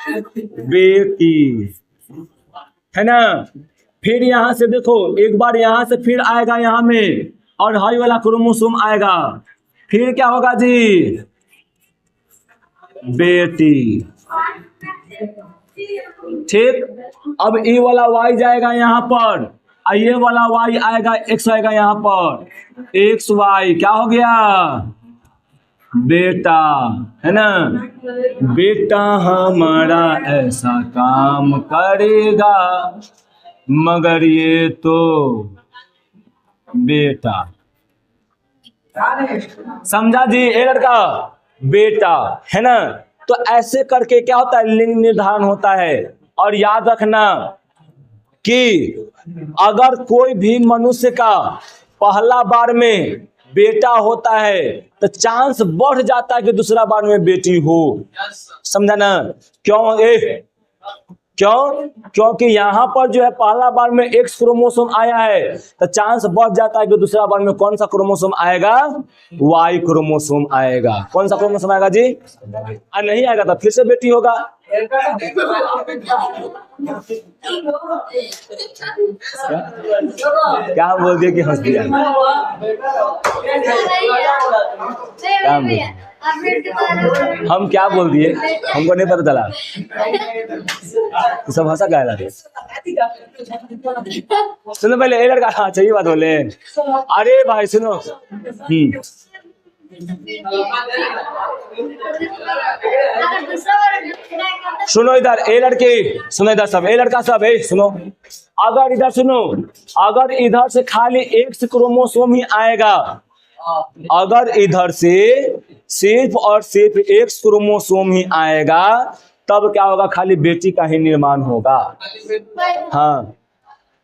बेटी, है ना। फिर यहां से देखो, एक बार यहां से फिर आएगा यहां में, और हाई वाला क्रोमोसोम आएगा, फिर क्या होगा जी? बेटी, ठीक। अब ये वाला Y जाएगा यहाँ पर, और ये वाला Y आएगा, X आएगा यहाँ पर, XY, क्या हो गया? बेटा, है ना। बेटा हमारा ऐसा काम करेगा, मगर ये तो बेटा, समझा जी? ए लड़का बेटा, है ना। तो ऐसे करके क्या होता है? लिंग निर्धारण होता है। और याद रखना कि अगर कोई भी मनुष्य का पहला बार में बेटा होता है तो चांस बढ़ जाता है कि दूसरा बार में बेटी हो, समझा ना। क्यों? क्यों? क्योंकि यहाँ पर जो है पहला बार में X क्रोमोसोम आया है तो चांस बढ़ जाता है कि दूसरा बार में कौन सा क्रोमोसोम आएगा? Y क्रोमोसोम आएगा। कौन सा क्रोमोसोम आएगा जी? नहीं आएगा तो फिर से बेटी होगा। क्या बोल दिया कि हंस दिया? क्या बोल? हम क्या बोल दिए? हमको नहीं पता चला। सब हंसा क्या है? सुनो पहले, ए लड़का, हाँ सही बात बोले। अरे भाई सुनो, सुनो इधर, ए लड़के सुनो इधर, सब ए लड़का सब, सुनो। अगर इधर सुनो, अगर इधर से खाली X क्रोमोसोम ही आएगा, अगर इधर से सिर्फ और सिर्फ X क्रोमोसोम ही आएगा, तब क्या होगा? खाली बेटी का ही निर्माण होगा। हाँ,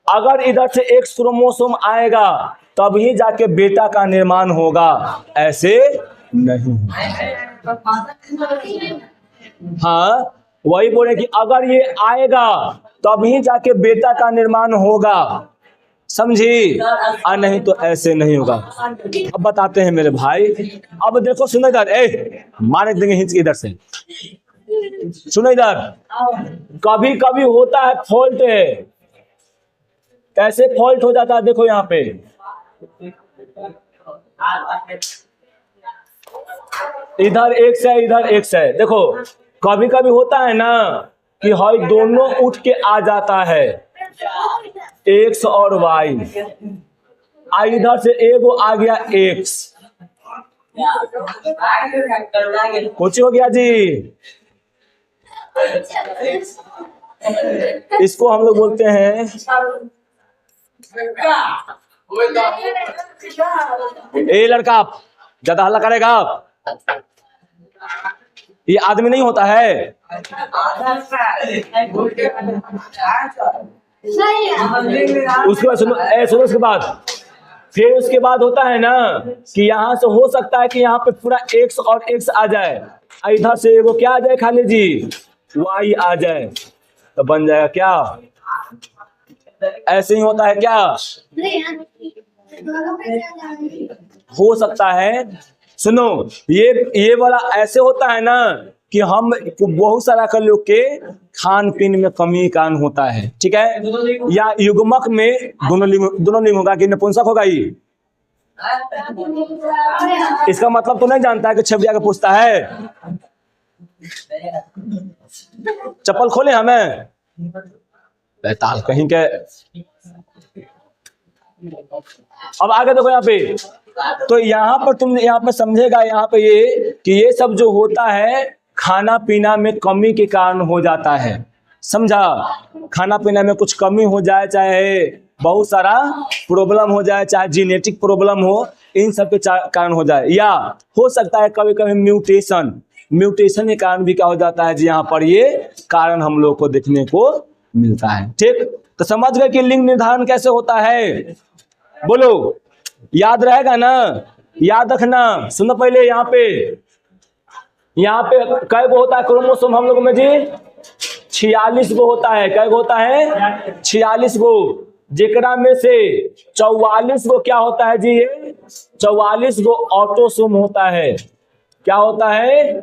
अगर इधर से X क्रोमोसोम आएगा तब ही जाके बेटा का निर्माण होगा, ऐसे नहीं। हाँ, वही बोले कि अगर ये आएगा तब ही जाके बेटा का निर्माण होगा, समझी? नहीं तो ऐसे नहीं होगा। अब बताते हैं मेरे भाई। अब देखो, सुनो इधर, मार देंगे हिंच इधर से। सुनो इधर, कभी कभी होता है फॉल्ट। कैसे फॉल्ट हो जाता है? देखो यहाँ पे, इधर X है, इधर X है। देखो कभी कभी होता है ना कि हाई दोनों उठ के आ जाता है, X और Y। इधर से एगो आ गया X, कुछ हो गया जी। इसको हम लोग बोलते हैं, ए लड़का ज्यादा हल्ला करेगा आप, ये आदमी नहीं होता है। उसके बाद सुनो, सुनो उसके बाद, फिर उसके बाद होता है ना कि यहाँ से हो सकता है कि यहाँ पे पूरा X और X आ जाए, इधर से एगो क्या आ जाए खाली जी, Y आ जाए, तो बन जाएगा क्या? ऐसे ही होता है क्या? हो सकता है। सुनो, ये वाला ऐसे होता है ना कि हम बहुत सारा कर लोग के खान पीन में कमी कारण होता है, ठीक है। या युग्मक में दोनों लिंग होगा कि नपुंसक होगा ये, इसका मतलब तो नहीं जानता है कि छबिया का पूछता है। चप्पल खोले हमें ताल कहीं के। अब आगे देखो यहाँ पे, तो यहाँ पर तुम यहाँ पे समझेगा यहाँ पे ये कि ये सब जो होता है खाना पीना में कमी के कारण हो जाता है, समझा। खाना पीना में कुछ कमी हो जाए, चाहे बहुत सारा प्रॉब्लम हो जाए, चाहे जीनेटिक प्रॉब्लम हो, इन सब के कारण हो जाए, या हो सकता है कभी कभी म्यूटेशन के कारण भी क्या हो जाता है जी, यहाँ पर ये कारण हम लोग को देखने को मिलता है। ठीक, तो समझ गए कि लिंग निर्धारण कैसे होता है, बोलो, याद रहेगा ना, याद रखना। सुनो पहले, यहाँ पे कै गो होता है क्रोमोसोम हम लोग में जी? 46 गो होता है। कै गो होता है? 46 गो, जेकरा में से 44 गो क्या होता है जी? 44 गो ऑटोसोम होता है। क्या होता है?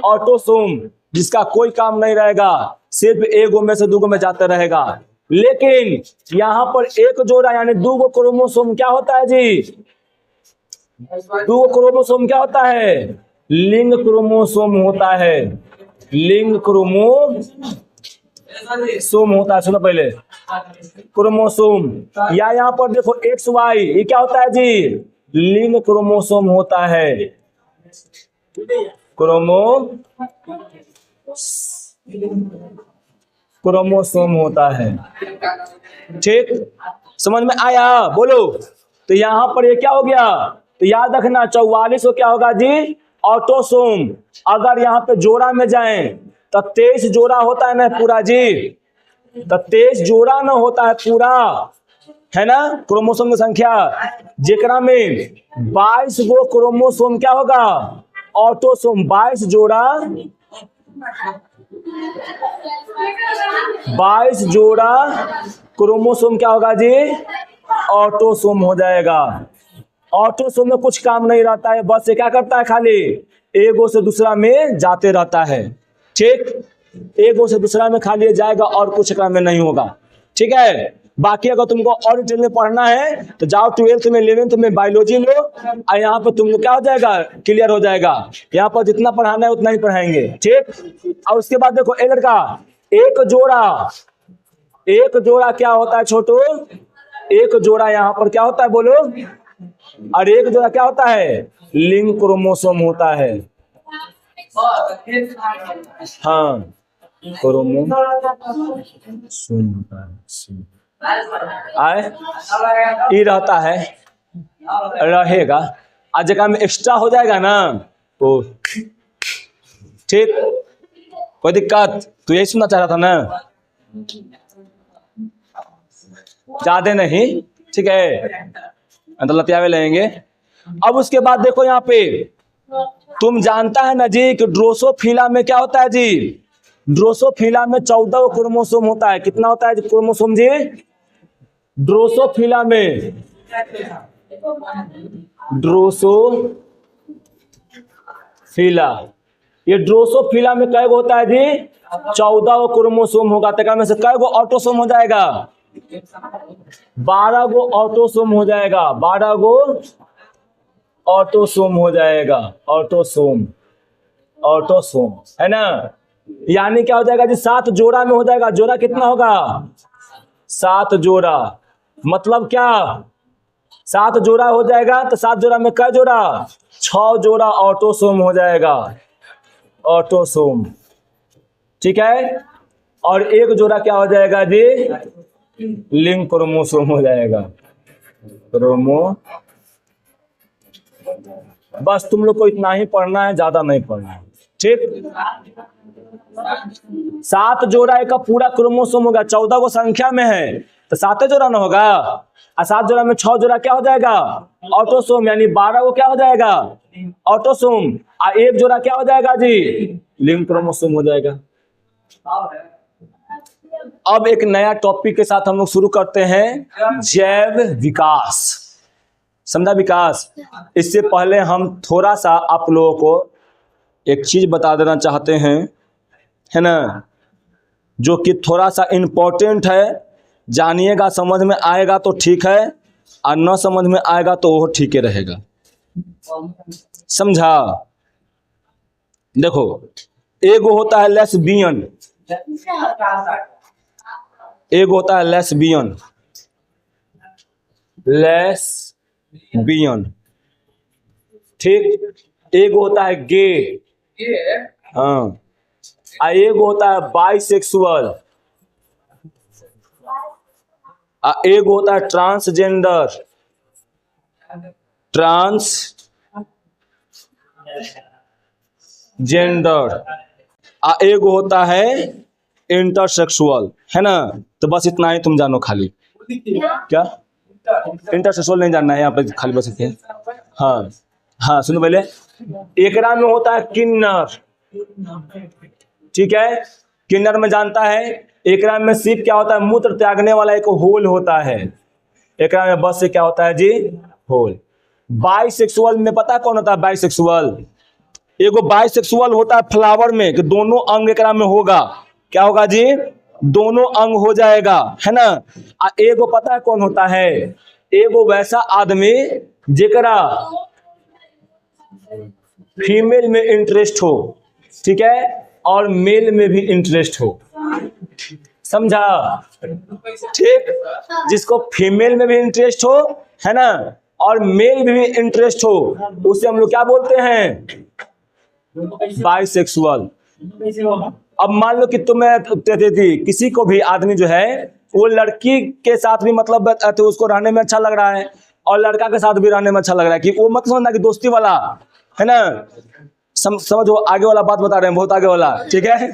ऑटोसोम, जिसका कोई काम नहीं रहेगा, सिर्फ एक गो में से 2 गो में जाता रहेगा। लेकिन यहाँ पर एक जोड़ा यानी 2 गो क्रोमोसोम क्या होता है जी? 2 गो क्रोमोसोम क्या होता है? लिंग क्रोमोसोम होता है। लिंग क्रोमोसोम होता है। सुनो पहले, क्रोमोसोम, या यहाँ पर देखो XY, ये क्या होता है जी? लिंग क्रोमोसोम होता है। क्रोमोसोम होता है। ठीक, समझ में आया? बोलो। तो यहाँ पर ये क्या हो गया? तो याद रखना 44 को क्या होगा जी? ऑटोसोम। अगर यहाँ पे जोड़ा में जाएं तो 23 जोड़ा होता है ना पूरा जी, तो 23 जोड़ा ना होता है पूरा, है ना, क्रोमोसोम की संख्या, जेकरा में 22 गो क्रोमोसोम क्या होगा? ऑटोसोम। 22 जोड़ा 22 जोड़ा क्रोमोसोम क्या होगा जी? ऑटोसोम हो जाएगा। ऑटोसोम में कुछ काम नहीं रहता है, बस ये क्या करता है? खाली एगो से दूसरा में जाते रहता है। ठीक, एगो से दूसरा में खाली जाएगा और कुछ काम में नहीं होगा। ठीक है, बाकी अगर तुमको और डिटेल में पढ़ना है तो जाओ 12th में 11th में बायोलॉजी लो, और यहाँ पर तुमको क्या हो जाएगा? क्लियर हो जाएगा। यहाँ पर जितना पढ़ाना है उतना ही पढ़ाएंगे। ठीक, और उसके बाद देखो, ए लड़का, एक जोड़ा क्या होता है छोटू? एक जोड़ा यहाँ पर क्या होता है बोलो? और एक जोड़ा क्या होता है? लिंग क्रोमोसोम होता है। हाँ, क्रोमोसोम होता है, ये रहता है, रहेगा, आज जगह में एक्स्ट्रा हो जाएगा ना तो ठीक, कोई दिक्कत? तो यही सुनना चाह रहा था ना, ज्यादा नहीं। ठीक है, लतियावे लेंगे। अब उसके बाद देखो यहाँ पे, तुम जानता है ना जी कि ड्रोसोफिला में क्या होता है जी? ड्रोसोफिला में 14 क्रोमोसोम होता है। कितना होता है क्रोमोसोम जी? ड्रोसोफिला में, ड्रोसोफिला, ये ड्रोसोफिला में कै गो होता है जी? 14 क्रोमोसोम होगा। तक में से कै गो ऑटोसोम हो जाएगा? 12 गो ऑटोसोम हो जाएगा। 12 गो ऑटोसोम हो जाएगा। ऑटोसोम है ना, यानी क्या हो जाएगा जी? 7 जोड़ा में हो जाएगा। जोड़ा कितना होगा? 7 जोड़ा। मतलब क्या? 7 जोड़ा हो जाएगा, तो 7 जोड़ा में कै जोड़ा? 6 जोड़ा ऑटोसोम हो जाएगा। ऑटोसोम, ठीक है, और एक जोड़ा क्या हो जाएगा जी? लिंग क्रोमोसोम हो जाएगा। बस तुम लोग को इतना ही पढ़ना है, ज्यादा नहीं पढ़ना है। ठीक, 7 जोड़ा एक का पूरा क्रोमोसोम होगा। 14 को संख्या में है तो 7 जोड़ा ना होगा, और 7 जोड़ा में 6 जोड़ा क्या हो जाएगा? ऑटोसोम, यानी 12 को क्या हो जाएगा? ऑटोसोम, और एक जोड़ा क्या हो जाएगा जी? लिंग क्रोमोसोम हो जाएगा। अब एक नया टॉपिक के साथ हम लोग शुरू करते हैं, जैव विकास। समझा विकास? इससे पहले हम थोड़ा सा आप लोगों को एक चीज बता देना चाहते हैं, है ना, जो कि थोड़ा सा इम्पोर्टेंट है। जानिएगा, समझ में आएगा तो ठीक है, और न समझ में आएगा तो वो ठीक ही रहेगा। समझा? देखो, एगो होता है लेस्बियन, एक होता है लेस्बियन, ठीक, एक होता है गे, हाँ, एक होता है बाइसेक्सुअल, एक होता है ट्रांसजेंडर, ट्रांसजेंडर, एक होता है इंटरसेक्सुअल, है ना। तो बस इतना ही तुम जानो खाली। क्या इंटरसेक्सुअल नहीं जानना है यहाँ पे, खाली बस इतने। हाँ हाँ सुनो पहले, एकरा में होता है किन्नर, ठीक है। किन्नर में जानता है, एकरा में सिर्फ क्या होता है, मूत्र त्यागने वाला एक होल होता है। एकरा में बस से क्या होता है जी, होल। बाइसेक्सुअल में पता कौन होता है बाइसेक्सुअल? एगो बाइसेक्सुअल होता है फ्लावर में, कि दोनों अंग एकरा में होगा। क्या होगा जी, दोनों अंग हो जाएगा, है ना। एगो पता है कौन होता है, एगो वैसा आदमी जेकरा फीमेल में इंटरेस्ट हो, ठीक है, और मेल में भी इंटरेस्ट हो, समझा, ठीक। जिसको फीमेल में भी इंटरेस्ट हो, है ना, और मेल में भी इंटरेस्ट हो, उसे हम लोग क्या बोलते हैं, बाइसेक्सुअल। अब मान लो कि तुम्हें किसी को भी आदमी जो है वो लड़की के साथ भी मतलब तो उसको रहने में अच्छा लग रहा है, और लड़का के साथ भी रहने में अच्छा लग रहा है, कि वो मत समझना कि दोस्ती वाला, है ना। समझो आगे वाला बात बता रहे हैं, बहुत आगे वाला, ठीक है।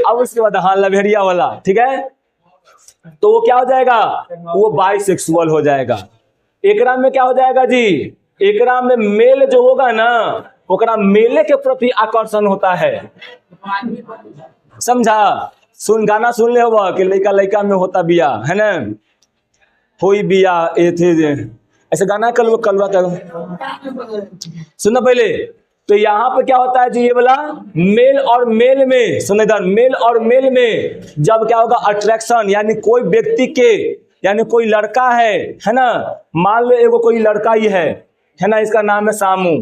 अब उसके बाद हाँ लवेरिया वाला, ठीक है। तो वो क्या हो जाएगा, वो बाइसेक्सुअल हो जाएगा। एकरा में क्या हो जाएगा जी, एकरा में मेल जो होगा ना, ओकरा मेले के प्रति आकर्षण होता है, समझा। गाना सुन ले हो कि लड़का लड़का में होता बिया, है ना, होई बिया ए थे, ऐसे गाना कलवा क्या सुनना पहले। तो यहाँ पे क्या होता है जी, ये वाला मेल और मेल में, सुन इधर, मेल और मेल में जब क्या होगा, अट्रैक्शन, यानी कोई व्यक्ति के, यानी कोई लड़का है ना, मान लो एगो कोई लड़का ही है ना, इसका नाम है सामू।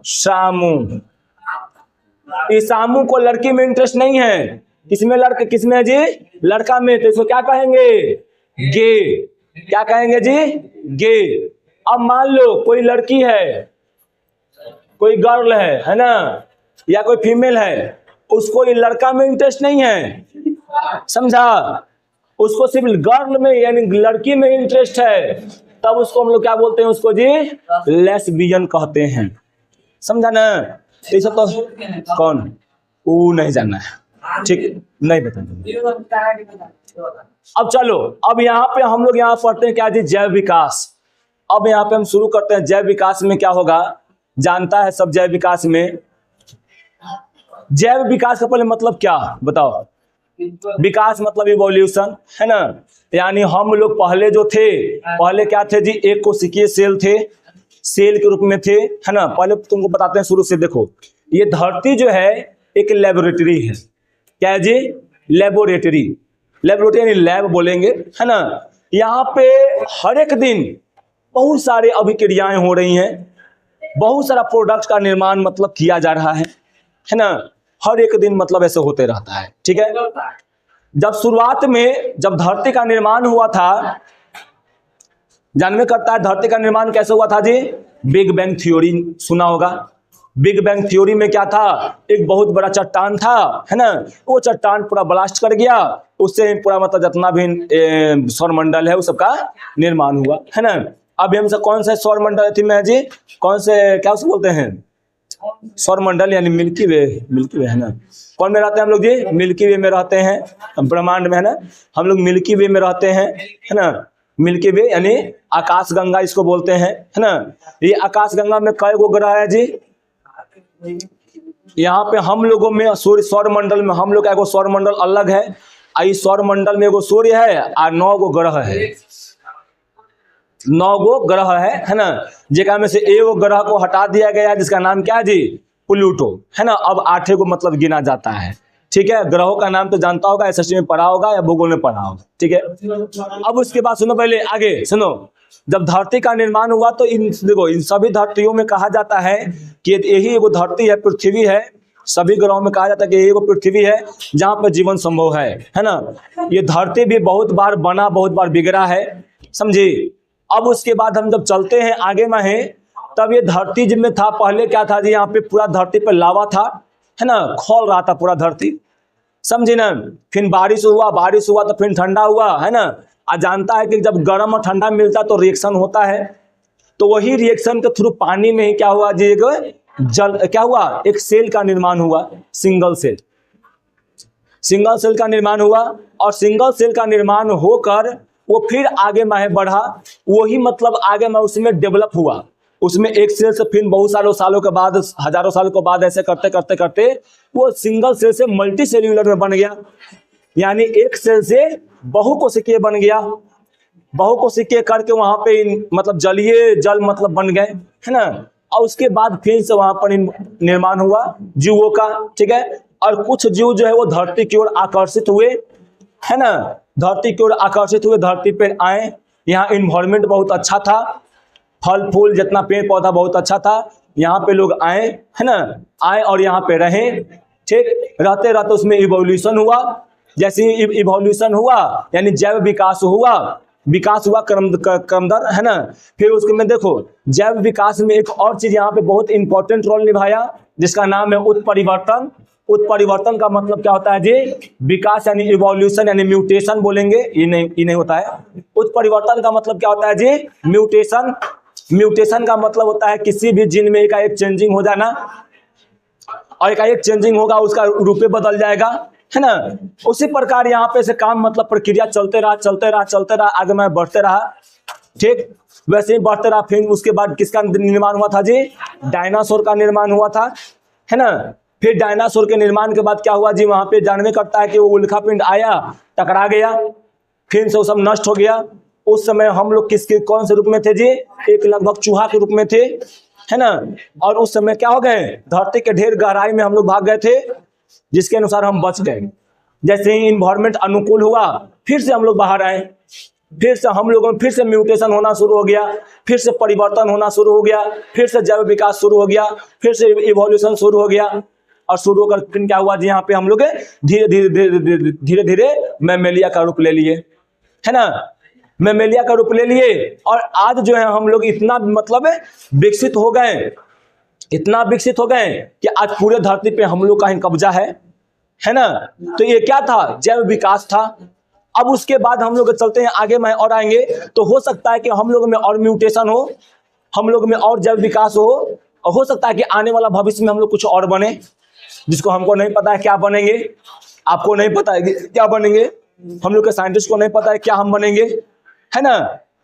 सामू, इस सामू को लड़की में इंटरेस्ट नहीं है, किसमें किसमें है जी, लड़का में। तो इसको क्या कहेंगे, गे। क्या कहेंगे जी, गे। अब मान लो कोई लड़की है, कोई गर्ल है ना, या कोई फीमेल है, उसको ये लड़का में इंटरेस्ट नहीं है, समझा, उसको सिर्फ गर्ल में यानी लड़की में इंटरेस्ट है, तब उसको हम लोग क्या बोलते हैं, उसको जी लेस्बियन कहते हैं, समझा ना। ये सब तो कौन, वो नहीं जानना है, ठीक, नहीं बताना। अब चलो, अब यहाँ पे हम लोग यहाँ पढ़ते हैं क्या जी, जैव विकास। अब यहाँ पे हम शुरू करते हैं, जैव विकास में क्या होगा, जानता है सब। जैव विकास में, जैव विकास का पहले मतलब क्या बताओ। विकास मतलब इवोल्यूशन, है ना, यानी हम लोग पहले जो थे, पहले क्या थे जी, एक कोशिकीय सेल थे, सेल के रूप में थे, है ना। पहले तुमको बताते हैं शुरू से, देखो ये धरती जो है एक लेबोरेटरी है। क्या है जी, लेबोरेटरी। लेबोरेटरी यानी लैब बोलेंगे, है ना। यहाँ पे हर एक दिन बहुत सारे अभिक्रियाएं हो रही हैं, बहुत सारा प्रोडक्ट का निर्माण मतलब किया जा रहा है ना। हर एक दिन मतलब ऐसे होते रहता है, ठीक है। जब शुरुआत में जब धरती का निर्माण हुआ था, जानवे करता है धरती का निर्माण कैसे हुआ था जी, बिग बैंग थ्योरी सुना होगा। बिग बैंग थ्योरी में क्या था, एक बहुत बड़ा चट्टान था, है ना, वो चट्टान पूरा ब्लास्ट कर गया, उससे पूरा मतलब जितना भी सौरमंडल है उस सबका निर्माण हुआ, है ना। अभी हम सब कौन सा सौरमंडल थी में जी, कौन से, क्या उसको बोलते हैं, सौरमंडल यानी मिल्की वे, मिल्की वे, है ना। कौन में रहते हैं हम लोग जी, मिल्की वे में रहते हैं, ब्रह्मांड में, है ना। हम लोग मिल्की वे में रहते हैं, है ना। मिल्की वे यानी आकाश गंगा इसको बोलते हैं, है ना। ये आकाश गंगा में कई गो ग्रह है जी, यहाँ पे हम लोगों में सूर्य, सौरमंडल में हम लोग का एगो सौरमंडल अलग है, इस सौरमंडल में एगो सूर्य है और 9 गो ग्रह है, 9 गो ग्रह है ना। जेका में से एगो ग्रह को हटा दिया गया है, जिसका नाम क्या है जी, प्लूटो, है ना। अब 8 गो मतलब गिना जाता है, ठीक है। ग्रहों का नाम तो जानता होगा, एसएसटी में पढ़ा होगा या भूगोल में पढ़ा होगा, ठीक है। अब उसके बाद सुनो, पहले आगे सुनो। जब धरती का निर्माण हुआ तो देखो इन सभी धरतियों में कहा जाता है कि यही एगो धरती है, पृथ्वी है। सभी ग्रहों में कहा जाता है कि यही एगो पृथ्वी है जहाँ पर जीवन संभव है ना। ये धरती भी बहुत बार बना, बहुत बार बिगड़ा है, समझे। अब उसके बाद हम जब चलते हैं आगे में है, तब ये धरती जिनमें था, पहले क्या था जी, यहाँ पे पूरा धरती पे लावा था, है ना, खोल रहा था पूरा धरती, समझे ना। फिर बारिश हुआ तो फिर ठंडा हुआ, है ना। आज जानता है कि जब गर्म और ठंडा मिलता है तो रिएक्शन होता है, तो वही रिएक्शन के थ्रू पानी में ही क्या हुआ जी, एक जल क्या हुआ, एक सेल का निर्माण हुआ, सिंगल सेल का निर्माण हुआ। और सिंगल सेल का निर्माण होकर वो फिर आगे में बढ़ा, वही मतलब आगे में उसमें डेवलप हुआ। उसमें एक सेल से फिर बहुत सालों के बाद, हजारों सालों के बाद ऐसे करते करते करते वो सिंगल सेल से मल्टी सेल्यूलर में बन गया, यानी एक सेल से बहुकोशिकीय बन गया। बहुकोशिकीय करके वहां पे मतलब जलीय जल मतलब बन गए, है ना। और उसके बाद फिर से वहां पर निर्माण हुआ जीवों का, ठीक है। और कुछ जीव जो है वो धरती की ओर आकर्षित हुए, है ना, धरती की ओर आकर्षित हुए, धरती पे आए। यहाँ इन्वायरमेंट बहुत अच्छा था, फल फूल जितना पेड़ पौधा बहुत अच्छा था, यहाँ पे लोग आए, है ना, आए और यहाँ पे रहे, ठीक। रहते रहते उसमें इवोल्यूशन हुआ। जैसे इवोल्यूशन हुआ यानी जैव विकास हुआ, क्रमदर, है ना। फिर उसके में देखो जैव विकास में एक और चीज यहाँ पे बहुत इंपॉर्टेंट रोल निभाया, जिसका नाम है उत्परिवर्तन। उत्परिवर्तन का मतलब क्या होता है जी, विकास यानी इवोल्यूशन यानी म्यूटेशन बोलेंगे, ये नहीं होता है। उत्परिवर्तन का मतलब क्या होता है जी, म्यूटेशन। म्यूटेशन का मतलब होता है किसी भी जीन में एकाएक चेंजिंग हो जाना, और एकाएक चेंजिंग होगा उसका रूप बदल जाएगा, है ना। उसी प्रकार यहाँ पे से काम मतलब प्रक्रिया चलते रहा, आगे में बढ़ते रहा, ठीक। वैसे ही बढ़ते रहा। फिर उसके बाद किसका निर्माण हुआ था जी, डायनासोर का निर्माण हुआ था, है ना। फिर डायनासोर के निर्माण के बाद क्या हुआ जी, वहां पे जानवे करता है कि वो उल्कापिंड आया, टकरा गया, फिर से वो सब नष्ट हो गया। उस समय हम लोग किसके कौन से रूप में थे जी, एक लगभग चूहा के रूप में थे, है ना। और उस समय क्या हो गए, धरती के ढेर गहराई में हम लोग भाग गए थे, जिसके अनुसार हम बच गए। जैसे ही इन्वायरमेंट अनुकूल हुआ, फिर से हम लोग बाहर आए, फिर से हम लोगों में फिर से म्यूटेशन होना शुरू हो गया, फिर से परिवर्तन होना शुरू हो गया, फिर से जैव विकास शुरू हो गया, फिर से इवोल्यूशन शुरू हो गया। और शुरू होकर फिर क्या हुआ जी, यहाँ पे हम लोग धीरे धीरे मैमेलिया का रूप ले लिए, है ना, मैमेलिया का रूप ले लिए। और आज जो है हम लोग इतना मतलब विकसित हो गए, इतना विकसित हो गए कि आज पूरे धरती पे हम लोग का ही कब्जा है ना। तो ये क्या था, जैव विकास था। अब उसके बाद हम लोग चलते हैं आगे में और आएंगे, तो हो सकता है कि हम लोग में और म्यूटेशन हो, हम लोग में और जैव विकास हो सकता है कि आने वाला भविष्य में हम लोग कुछ और बने, जिसको हमको नहीं पता है क्या बनेंगे, आपको नहीं पता है क्या बनेंगे, हम लोग के साइंटिस्ट को नहीं पता है क्या हम बनेंगे, है ना।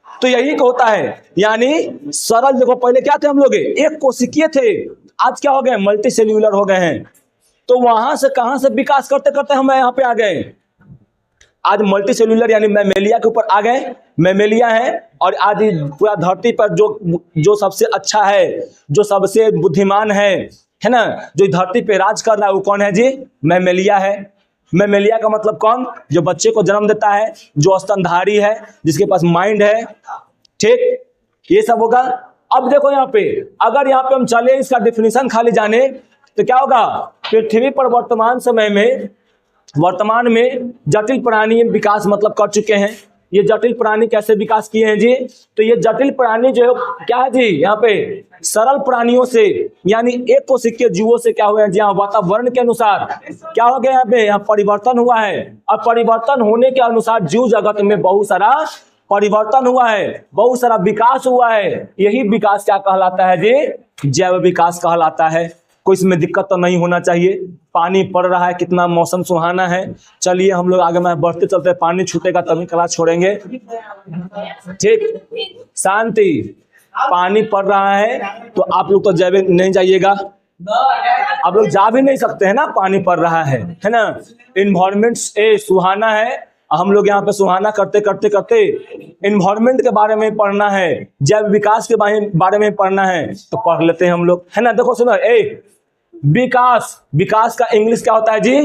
तो यही होता है, यानी सरल देखो, पहले क्या थे हम लोग, एक कोशिकीय थे, आज क्या हो गए, मल्टी सेल्यूलर हो गए हैं। तो वहां से कहां से विकास करते करते हम यहाँ पे आ गए, आज मल्टी सेल्यूलर यानी मैमेलिया के ऊपर आ गए। मैमेलिया है, और आज पूरा धरती पर जो सबसे अच्छा है, जो सबसे बुद्धिमान है ना, जो धरती पे राज कर रहा है, वो कौन है जी, मैमेलिया है। मैमेलिया का मतलब कौन, जो बच्चे को जन्म देता है, जो स्तनधारी है, जिसके पास माइंड है, ठीक, ये सब होगा। अब देखो यहाँ पे, अगर यहाँ पे हम चले इसका डिफिनीशन खाली जाने, तो क्या होगा, पृथ्वी पर वर्तमान में जटिल प्राणी विकास मतलब कर चुके हैं। ये जटिल प्राणी कैसे विकास किए हैं जी, तो ये जटिल प्राणी जो है क्या है जी, यहाँ पे सरल प्राणियों से यानी एक कोशिकीय जीवों से क्या हुए हैं, जहाँ वातावरण के अनुसार क्या हो गया, यहाँ परिवर्तन हुआ है। और परिवर्तन होने के अनुसार जीव जगत में बहुत सारा परिवर्तन हुआ है, बहुत सारा विकास हुआ है। यही विकास क्या कहलाता है जी, जैव विकास कहलाता है। कोई इसमें दिक्कत तो नहीं होना चाहिए। पानी पड़ रहा है, कितना मौसम सुहाना है। चलिए हम लोग आगे में बढ़ते चलते, पानी छूटेगा तभी क्लास छोड़ेंगे, ठीक, शांति। पानी पड़ रहा है तो आप लोग तो जाए नहीं जाइएगा, आप लोग जा भी नहीं सकते हैं ना, पानी पड़ रहा है ना। इन्वायरमेंट सुहाना है, हम लोग यहाँ पे सुहाना करते करते करते इन्वायरमेंट के बारे में पढ़ना है, जैव विकास के बारे में पढ़ना है, तो पढ़ लेते हैं हम लोग, है ना। देखो सुनो, विकास, विकास का इंग्लिश क्या होता है जी,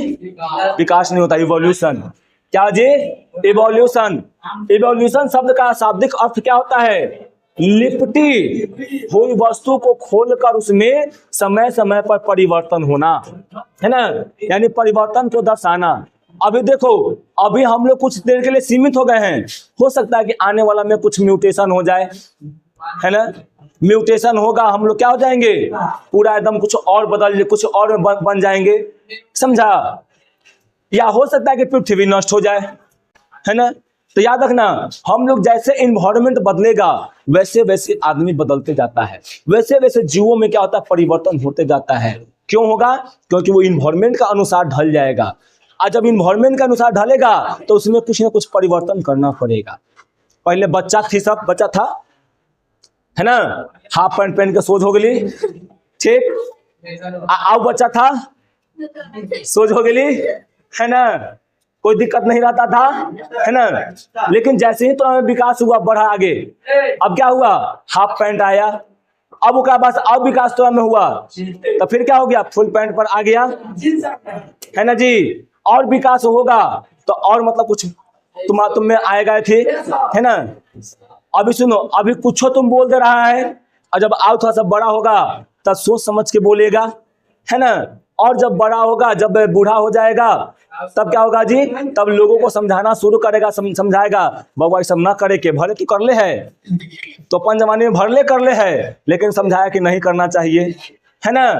विकास नहीं होता, इवोल्यूशन। क्या जी, इवोल्यूशन। इवोल्यूशन शब्द का शाब्दिक अर्थ क्या होता है, लिपटी हुई वस्तु को खोलकर उसमें समय समय पर परिवर्तन होना, है ना, यानी परिवर्तन को दर्शाना। अभी देखो, अभी हम लोग कुछ देर के लिए सीमित हो गए हैं, हो सकता है कि आने वाला में कुछ म्यूटेशन हो जाए, है ना। म्यूटेशन होगा, हम लोग क्या हो जाएंगे, पूरा एकदम कुछ और कुछ और बन जाएंगे, समझा। या हो सकता है कि पृथ्वी नष्ट हो जाए, है ना। तो याद रखना, हम लोग जैसे इन्वायरमेंट बदलेगा वैसे वैसे आदमी बदलते जाता है, वैसे वैसे जीवों में क्या होता है, परिवर्तन होते जाता है। क्यों होगा? क्योंकि वो इन्वायरमेंट का अनुसार ढल जाएगा, और जब इन्वायरमेंट के अनुसार ढलेगा तो उसमें कुछ ना कुछ परिवर्तन करना पड़ेगा। पहले बच्चा थी, सब बच्चा था, है ना, हाफ पैंट पहन के सोच हो गई, ठीक। आओ बच्चा था, सोच हो गई, है ना, कोई दिक्कत नहीं रहता था, है ना। लेकिन जैसे ही तो हमें विकास हुआ, बढ़ा आगे, अब क्या हुआ, हाफ पैंट आया, अब उसका बस अब विकास तो हमें हुआ, तो फिर क्या हो गया, फुल पैंट पर आ गया, है ना जी। और विकास होगा तो और मतलब कुछ तुम में आएगा, ठीक है ना। अभी सुनो, अभी कुछ तुम बोल दे रहा है, और जब आओ थोड़ा सा बड़ा होगा तब सोच समझ के बोलेगा, है ना। और जब बड़ा होगा, जब बूढ़ा हो जाएगा, तब क्या होगा जी, तब लोगों को समझाना शुरू करेगा, समझाएगा, बाबा सब ना करे के, भले तो कर ले है, तो अपन जमाने में भरले कर ले है, लेकिन समझाया कि नहीं करना चाहिए, है ना।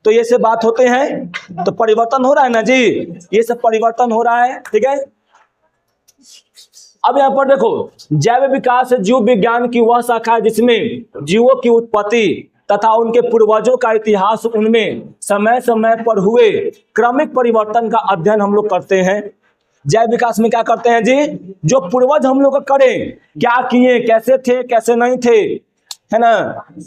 तो ये सब बात होते हैं, तो परिवर्तन हो रहा है ना जी, ये सब परिवर्तन हो रहा है, ठीक है। अब यहाँ पर देखो, जैव विकास जीव विज्ञान की वह शाखा है जिसमें जीवों की उत्पत्ति तथा उनके पूर्वजों का इतिहास, उनमें समय समय पर हुए क्रमिक परिवर्तन का अध्ययन हम लोग करते हैं। जैव विकास में क्या करते हैं जी, जो पूर्वज हम लोग करें, क्या किए, कैसे थे, कैसे नहीं थे, है ना।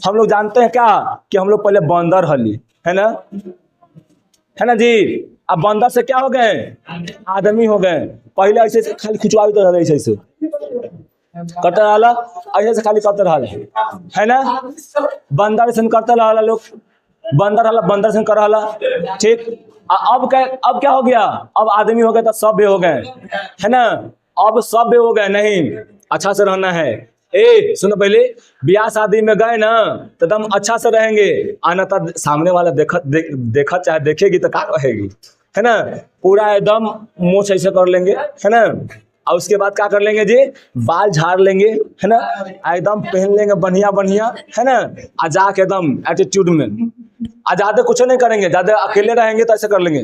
हम लोग जानते हैं क्या कि हम लोग पहले बंदर हली, है ना जी। अब बंदर से क्या हो गए, आदमी हो गए। पहले ऐसे खाली खिंचवाई तो रहे, ऐसे करते रहा, ऐसे से खाली करते रहा, है ना। बंदर से करते रहा लोग, बंदर से कर रहा, ठीक। अब क्या हो गया, अब आदमी हो गए तो सभ्य हो गए, है ना। अब सभ्य हो गए, नहीं, अच्छा से रहना है। सुनो, पहले ब्याह शादी में गए ना तो एकदम अच्छा से रहेंगे, आना तब सामने वाला देखा चाहे देखेगी तो क्या कहेगी, है ना। पूरा एकदम मोछ ऐसे कर लेंगे, है ना, और उसके बाद क्या कर लेंगे जी, बाल झाड़ लेंगे, है ना, एकदम पहन लेंगे बढ़िया बढ़िया, है ना, आ जाके एकदम एटीट्यूड में, ज्यादा कुछ नहीं करेंगे, ज्यादा अकेले रहेंगे तो ऐसे कर लेंगे,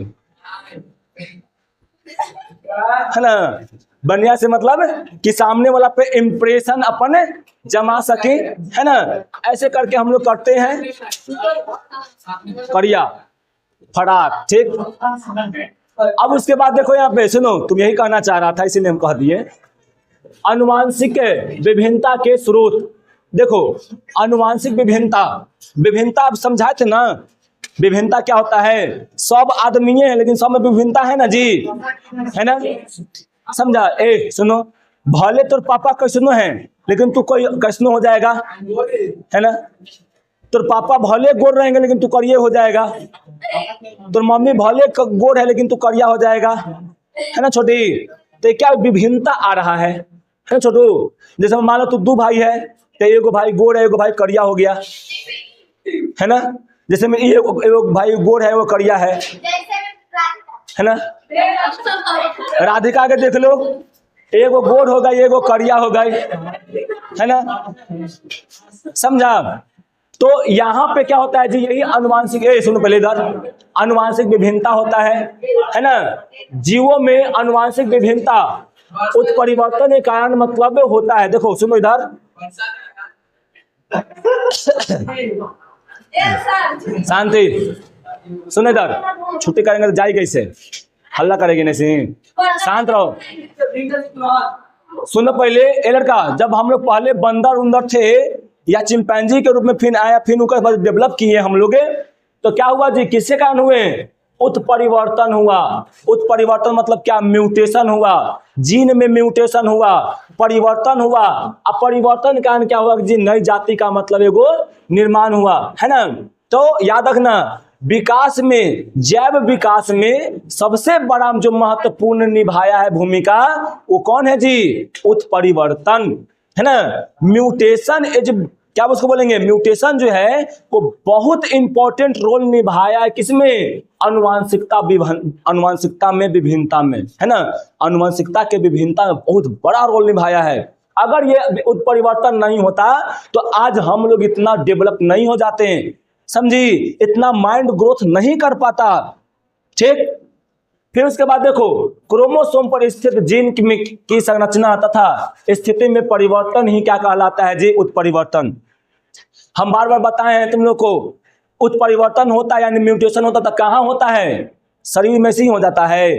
है ना। बढ़िया से मतलब कि सामने वाला पे इम्प्रेशन अपन जमा सके, है ना। ऐसे करके हम लोग करते हैं, करिया फटाक, ठीक। अब उसके बाद देखो यहाँ पे, सुनो, तुम यही कहना चाह रहा था इसीलिए हम कह दिए, अनुवांशिक विभिन्नता के स्रोत। देखो, अनुवांशिक विभिन्नता अब समझाए थे ना, विभिन्नता क्या होता है, सब आदमी है लेकिन सब में विभिन्नता है ना जी, है ना, समझा। सुनो, भले तोर पापा कैसनो है लेकिन तू कोई कैसनो हो जाएगा, है ना। तोर पापा भले गोर रहेंगे लेकिन तू करिए हो जाएगा, तोर मम्मी भले गोर है लेकिन तू करिया हो जाएगा, है ना छोटी। तो क्या विभिन्नता आ रहा है ना छोटू। जैसे मान लो तू दो भाई है, तो एगो भाई गोर है, एगो भाई करिया हो गया, है ना। जैसे में एगो भाई गोर है, वो करिया है ना। राधिका के देख लो, एगो गोर हो गई, एगो करिया हो गई, है ना, समझा। तो यहाँ पे क्या होता है जी, यही अनुवांशिक, सुनो पहले इधर, अनुवांशिक विभिन्नता होता है ना। जीवों में अनुवांशिक विभिन्नता उत्परिवर्तन के कारण मतलब होता है। देखो सुनो इधर, शांति, सुनो इधर, छुट्टी करेंगे तो जाए कैसे, हल्ला करेगी नहीं, शांत रहो। सुनो पहले, ए लड़का, जब हम लोग पहले बंदर उंदर थे या चिंपैंजी के रूप में फिर आया, फिर उनका डेवलप किए हम लोग, तो क्या हुआ जी, किसके कारण हुए, उत्परिवर्तन हुआ। उत्परिवर्तन मतलब क्या, म्यूटेशन हुआ, जीन में म्यूटेशन हुआ, परिवर्तन हुआ। अब परिवर्तन के कारण क्या हुआ जी, नई जाति का मतलब एगो निर्माण हुआ, है ना। तो याद रखना, विकास में, जैव विकास में सबसे बड़ा जो महत्वपूर्ण निभाया है भूमिका, वो कौन है जी, उत्परिवर्तन, है ना। म्यूटेशन इज, क्या उसको बोलेंगे, म्यूटेशन जो है वो बहुत इंपॉर्टेंट रोल निभाया है किसमें, अनुवांशिकता में, विभिन्नता में, है ना। अनुवांशिकता के विभिन्नता में बहुत बड़ा रोल निभाया है। अगर ये उत्परिवर्तन नहीं होता तो आज हम लोग इतना डेवलप नहीं हो जाते हैं, समझी, इतना माइंड ग्रोथ नहीं कर पाता, ठीक। फिर उसके बाद देखो, क्रोमोसोम पर स्थित जीन की संरचना तथा स्थिति में परिवर्तन ही क्या कहलाता है जी? उत्परिवर्तन। हम बार बार बताए हैं तुम लोग को, उत्परिवर्तन होता है यानी म्यूटेशन होता है, कहाँ होता है? शरीर में से ही हो जाता है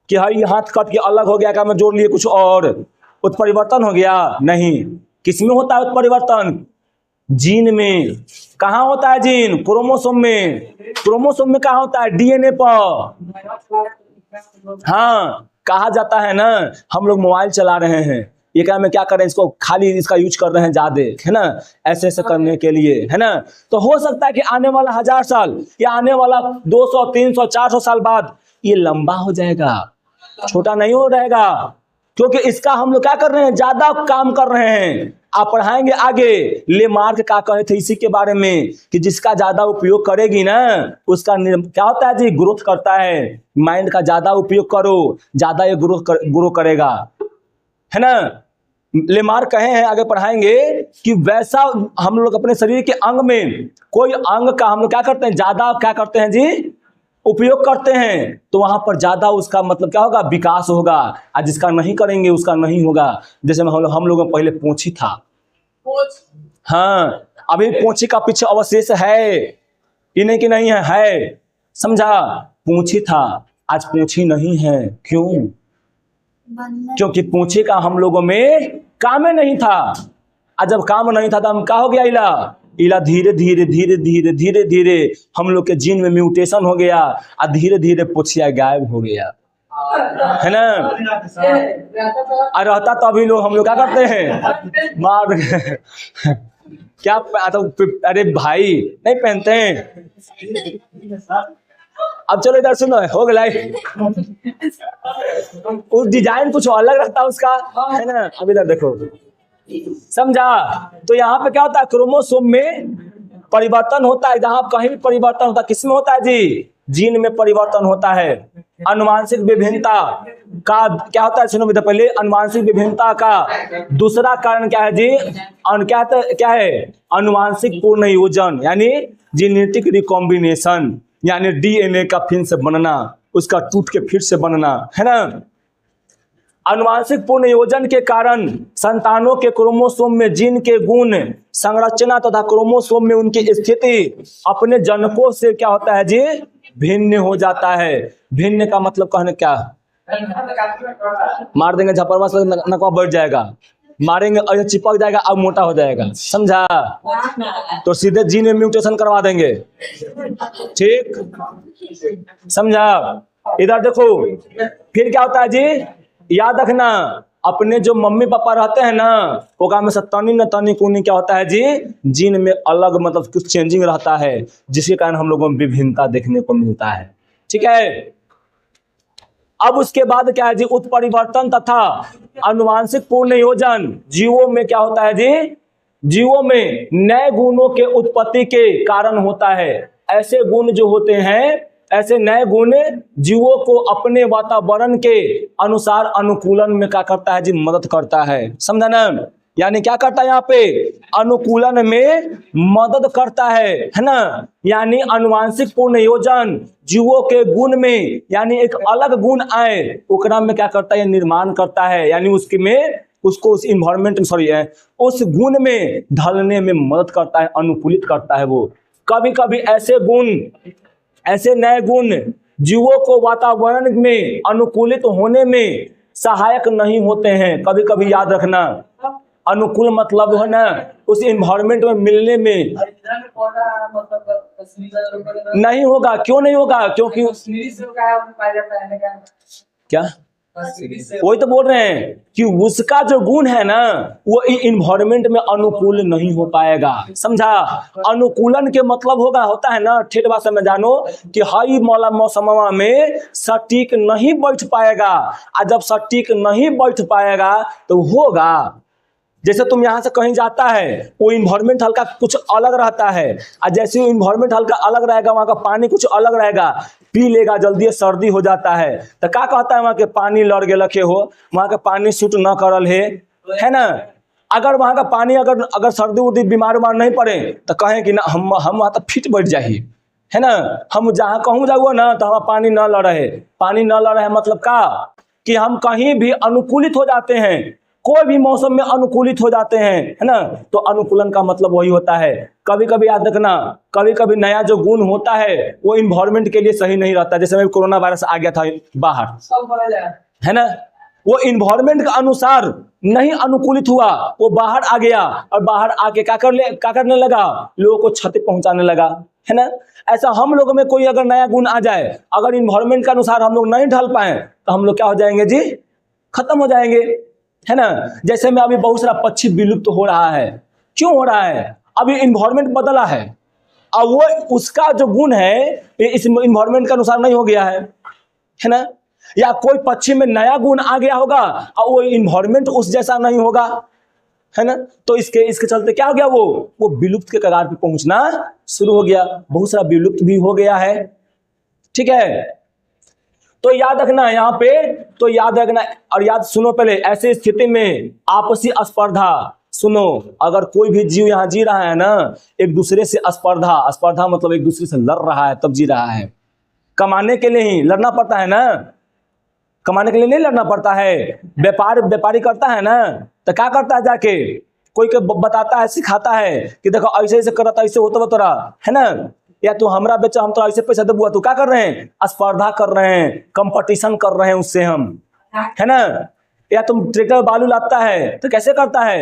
कि हाँ ये हाथ कट के अलग हो गया, क्या मैं जोड़ लिए कुछ और, उत्परिवर्तन हो गया? नहीं। किसमें होता है उत्परिवर्तन? जीन में। कहाँ होता है जीन? क्रोमोसोम में। क्रोमोसोम में कहाँ होता है? डीएनए पर। हाँ, कहा जाता है ना, हम लोग मोबाइल चला रहे हैं, ये क्या, में क्या करें, इसको खाली इसका यूज कर रहे हैं ज्यादा, है ना, ऐसे ऐसे करने के लिए, है ना। तो हो सकता है कि आने वाला 1000 साल या आने वाला 200, 300, 400 साल बाद ये लंबा हो जाएगा, छोटा नहीं हो रहेगा, क्योंकि इसका हम लोग क्या कर रहे हैं? ज्यादा काम कर रहे हैं। आप पढ़ाएंगे आगे, लेमार्क क्या कहे थे इसी के बारे में, कि जिसका ज्यादा उपयोग करेगी ना उसका क्या होता है जी? ग्रोथ करता है। माइंड का ज्यादा उपयोग करो, ज्यादा ये ग्रो करेगा, है ना। लेमार्क कहे हैं, आगे पढ़ाएंगे कि वैसा हम लोग अपने शरीर के अंग में कोई अंग का हम लोग क्या करते हैं? ज्यादा क्या करते हैं जी? उपयोग करते हैं, तो वहां पर ज्यादा उसका मतलब क्या होगा? विकास होगा। और जिसका नहीं करेंगे उसका नहीं होगा। जैसे हम लोगों में पहले पूंछी था, हाँ, अभी पूंछी का पीछे अवशेष है, ये नहीं कि नहीं है, है, समझा। पूंछी था, आज पूंछी नहीं है। क्यों? क्योंकि पूंछी का हम लोगों में काम नहीं था। और जब काम नहीं था तो हम क्या हो गया? इला धीरे धीरे धीरे धीरे धीरे धीरे हम लोग के जीन में म्यूटेशन हो गया और धीरे धीरे पूछिया गायब हो गया, है ना। और रहता तो अभी लोग हम लोग क्या करते हैं? मार क्या अरे भाई नहीं पहनते हैं। अब चलो इधर सुनो, हो गया, उस डिजाइन कुछ अलग रहता है उसका, है ना। अब इधर देखो, समझा। तो यहाँ पे क्या होता है? क्रोमोसोम में परिवर्तन होता है। जहां कहीं भी परिवर्तन होता है, किसमें होता है जी? जीन में परिवर्तन होता है। अनुवांशिक विभिन्नता का क्या होता है? सुनो बेटा, पहले अनुवांशिक विभिन्नता का दूसरा कारण क्या है जी? क्या है? अनुवांशिक पुनर्योजन यानी जेनेटिक रिकॉम्बिनेशन, यानी डीएनए का फिर से बनना, उसका टूट के फिर से बनना, है ना। अनुवांशिक पुनर्योजन के कारण संतानों के क्रोमोसोम में जीन के गुण, संरचना तथा क्रोमोसोम में उनकी स्थिति अपने जनकों से क्या होता है जी? भिन्न हो जाता है। भिन्न का मतलब कहने क्या? मार देंगे झपरवा से नकवा बढ़ जाएगा, मारेंगे और चिपक जाएगा, अब मोटा हो जाएगा, समझा। तो सीधे जीन में म्यूटेशन करवा देंगे, ठीक, समझा। इधर देखो, फिर क्या होता है जी? याद रखना, अपने जो मम्मी पापा रहते हैं ना, ओका में से तनी न तनी कोनी क्या होता है जी? जीन में अलग मतलब कुछ चेंजिंग रहता है, जिसके कारण हम लोगों में विभिन्नता देखने को मिलता है, ठीक है। अब उसके बाद क्या है जी? उत्परिवर्तन तथा अनुवांशिक पुनर्योजन जीवों में क्या होता है जी? जीवों में नए गुणों के उत्पत्ति के कारण होता है। ऐसे गुण जो होते हैं, ऐसे नए गुण जीवों को अपने वातावरण के अनुसार अनुकूलन में क्या करता है जी? मदद करता है, समझा ना। यानी क्या करता है यहाँ पे? अनुकूलन में मदद करता है ना। यानी अनुवांशिक पुनर्योजन जीवों के गुण में, यानी एक अलग गुण आए, ओकरा में क्या करता है? निर्माण करता है, यानी उसके में उसको उस इन्वायरमेंट में उस गुण में ढलने में मदद करता है, अनुकूलित करता है। वो कभी कभी ऐसे गुण, ऐसे नए गुण जीवों को वातावरण में अनुकूलित होने में सहायक नहीं होते हैं। कभी कभी याद रखना, अनुकूल मतलब है ना उस इन्वायरमेंट में मिलने में नहीं होगा। क्यों नहीं होगा? क्योंकि क्या वही तो बोल रहे हैं कि उसका जो गुण है ना वो इन्वायरमेंट में अनुकूल नहीं हो पाएगा, समझा। अनुकूलन के मतलब होता है ना, ठेठ भाषा में जानो कि हाई मौला मौसमवा में सटीक नहीं बैठ पाएगा। और जब सटीक नहीं बैठ पाएगा तो होगा, जैसे तुम यहाँ से कहीं जाता है, वो इन्वायरमेंट हल्का कुछ अलग रहता है, और जैसे वो इन्वायरमेंट हल्का अलग रहेगा, वहाँ का पानी कुछ अलग रहेगा, पी लेगा जल्दी सर्दी हो जाता है। तो क्या कहता है वहाँ के पानी लड़ के रखे हो, वहाँ का पानी सूट न करल है ना। अगर वहाँ का पानी अगर सर्दी उर्दी बीमार नहीं पड़े तो कहें कि ना हम वहाँ तो फिट बैठ जाइए, है ना। हम जहाँ कहूँ जाओ ना तो हमारा पानी न लड़ रहे, पानी न लड़ रहे मतलब का कि हम कहीं भी अनुकूलित हो जाते हैं, कोई भी मौसम में अनुकूलित हो जाते हैं, है ना। तो अनुकूलन का मतलब वही होता है। कभी कभी याद रखना, कभी कभी नया जो गुण होता है वो इन्वायरमेंट के लिए सही नहीं रहता। जैसे में कोरोना वायरस आ गया था बाहर, है ना, वो इन्वायरमेंट के अनुसार नहीं अनुकूलित हुआ, वो बाहर आ गया और बाहर आके क्या करने लगा, लोगों को क्षति पहुंचाने लगा, है ना। ऐसा हम लोगों में कोई अगर नया गुण आ जाए, अगर इन्वायरमेंट के अनुसार हम लोग नहीं ढल पाए तो हम लोग क्या हो जाएंगे जी, खत्म हो जाएंगे, है ना। जैसे में अभी बहुत सारा पक्षी विलुप्त हो रहा है, क्यों हो रहा है, अभी इन्वायरमेंट बदला है, अब वो उसका जो गुण है इस इन्वायरमेंट के अनुसार नहीं हो गया है ना। या कोई पक्षी में नया गुण आ गया होगा और वो इन्वायरमेंट उस जैसा नहीं होगा, है ना। तो इसके चलते क्या हो गया, वो विलुप्त के कगार पे पहुंचना शुरू हो गया, बहुत सारा विलुप्त भी हो गया है, ठीक है। तो याद रखना यहाँ पे, तो याद रखना और याद सुनो पहले, ऐसी स्थिति में आपसी स्पर्धा, सुनो, अगर कोई भी जीव यहाँ जी रहा है ना, एक दूसरे से स्पर्धा मतलब एक दूसरे से लड़ रहा है, तब जी रहा है। कमाने के लिए ही लड़ना पड़ता है ना, कमाने के लिए नहीं लड़ना पड़ता है। व्यापारी करता है ना, तो क्या करता है, जाके कोई के बताता है, सिखाता है कि देखो ऐसे ऐसे करता, ऐसे होता तोरा, है ना, या तू हमरा बेचा, हम तो ऐसे पैसा देबुआ, तू क्या कर रहे हैं, स्पर्धा कर रहे हैं, कंपटीशन कर रहे हैं उससे हम, है ना। या तुम ट्रैक्टर बालू लाता है तो कैसे करता है,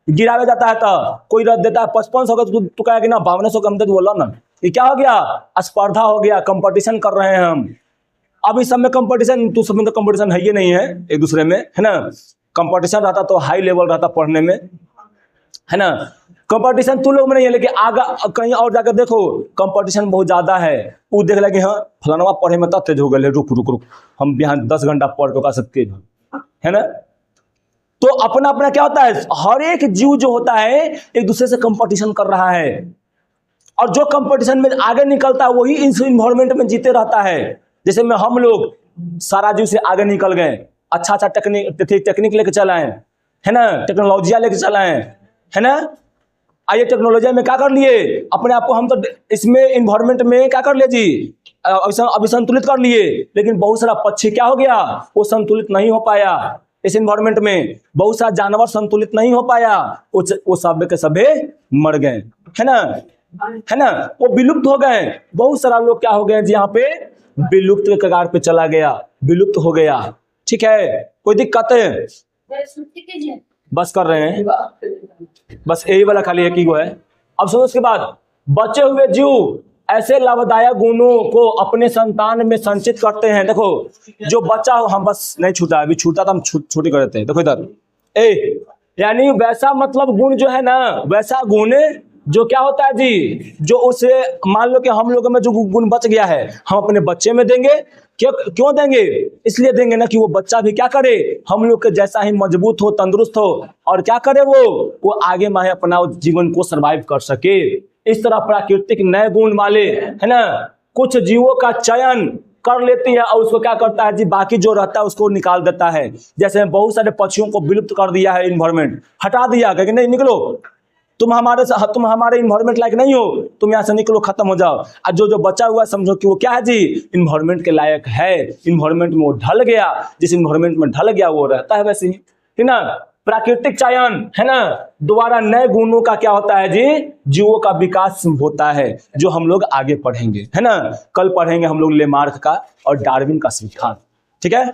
गिरावे जाता है तो कोई रख देता है 5500 का, तू कहे कि ना 5200 का हम दे, बोला ना, ये क्या हो गया, स्पर्धा हो गया, कंपटीशन कर रहे हैं हम। अब इस सब में कंपटीशन, तू सब में तो कंपटीशन है ही नहीं है एक दूसरे में, है ना। कंपटीशन रहता तो हाई लेवल रहता पढ़ने में, है ना। कंपटीशन तू लोग में नहीं है, लेकिन आगा कहीं और जाकर देखो कंपटीशन बहुत ज्यादा है। वो देख लगे हाँ फलाना पढ़े में तब तेज हो गए, रुक हम यहाँ 10 घंटा पढ़ के सकते है ना। तो अपना अपना क्या होता है, हर एक जीव जो होता है एक दूसरे से कंपटीशन कर रहा है, और जो कंपटीशन में आगे निकलता है वही इस इन्वायरमेंट में जीते रहता है। जैसे में हम लोग सारा जीव से आगे निकल गए, अच्छा टेक्निक लेके चलाएं, है ना, टेक्नोलॉजिया लेके चलाएं, है ना। आइए टेक्नोलॉजी में क्या कर लिए, अपने आप को हम तो इसमें इन्वायरमेंट में क्या कर लिए जी, अभी संतुलित कर लिए, लेकिन बहुत सारा पक्षी क्या हो गया, वो संतुलित नहीं हो पाया इस इन्वायरमेंट में, बहुत सारा जानवर संतुलित नहीं हो पाया, वो सब के सभे मर गए, है ना, वो विलुप्त हो गए। बहुत सारा लोग क्या हो गए जी, यहाँ पे विलुप्त के कगार पे चला गया, विलुप्त हो गया, ठीक है। कोई दिक्कत है, बस कर रहे हैं, बस यही वाला खाली एक ही वो है। अब सुनो, उसके बाद बचे हुए जीव ऐसे लाभदायक गुणों को अपने संतान में संचित करते हैं। देखो जो बच्चा, हम बस नहीं छूटा, अभी छूटा तो हम छोटी कर देते हैं। देखो इधर यानी वैसा मतलब गुण जो है ना, वैसा गुण जो क्या होता है जी, जो उसे मान लो कि हम लोगों में जो गुण बच गया है हम अपने बच्चे में देंगे। क्यों देंगे, इसलिए देंगे ना कि वो बच्चा भी क्या करे, हम लोग के जैसा ही मजबूत हो, तंदुरुस्त हो, और क्या करे वो आगे में अपना जीवन को सरवाइव कर सके। इस तरह प्राकृतिक नए गुण वाले, है ना, कुछ जीवों का चयन कर लेती है और उसको क्या करता है जी, बाकी जो रहता है उसको निकाल देता है। जैसे बहुत सारे पक्षियों को विलुप्त कर दिया है, इन्वायरमेंट हटा दिया, कहेंगे नहीं निकलो, तुम हमारे इन्वायरमेंट लायक नहीं हो, तुम यहाँ से निकलो, खत्म हो जाओ। और जो बचा हुआ समझो कि वो क्या है जी, इन्वायरमेंट के लायक है, इन्वायरमेंट में वो ढल गया, जिस इन्वायरमेंट में ढल गया वो रहता है वैसे ही, है ना। प्राकृतिक चयन, है ना, दोबारा नए गुणों का क्या होता है जी, जीवों का विकास होता है, जो हम लोग आगे पढ़ेंगे, है ना। कल पढ़ेंगे हम लोग लेमार्क का और डार्विन का सिद्धांत, ठीक है।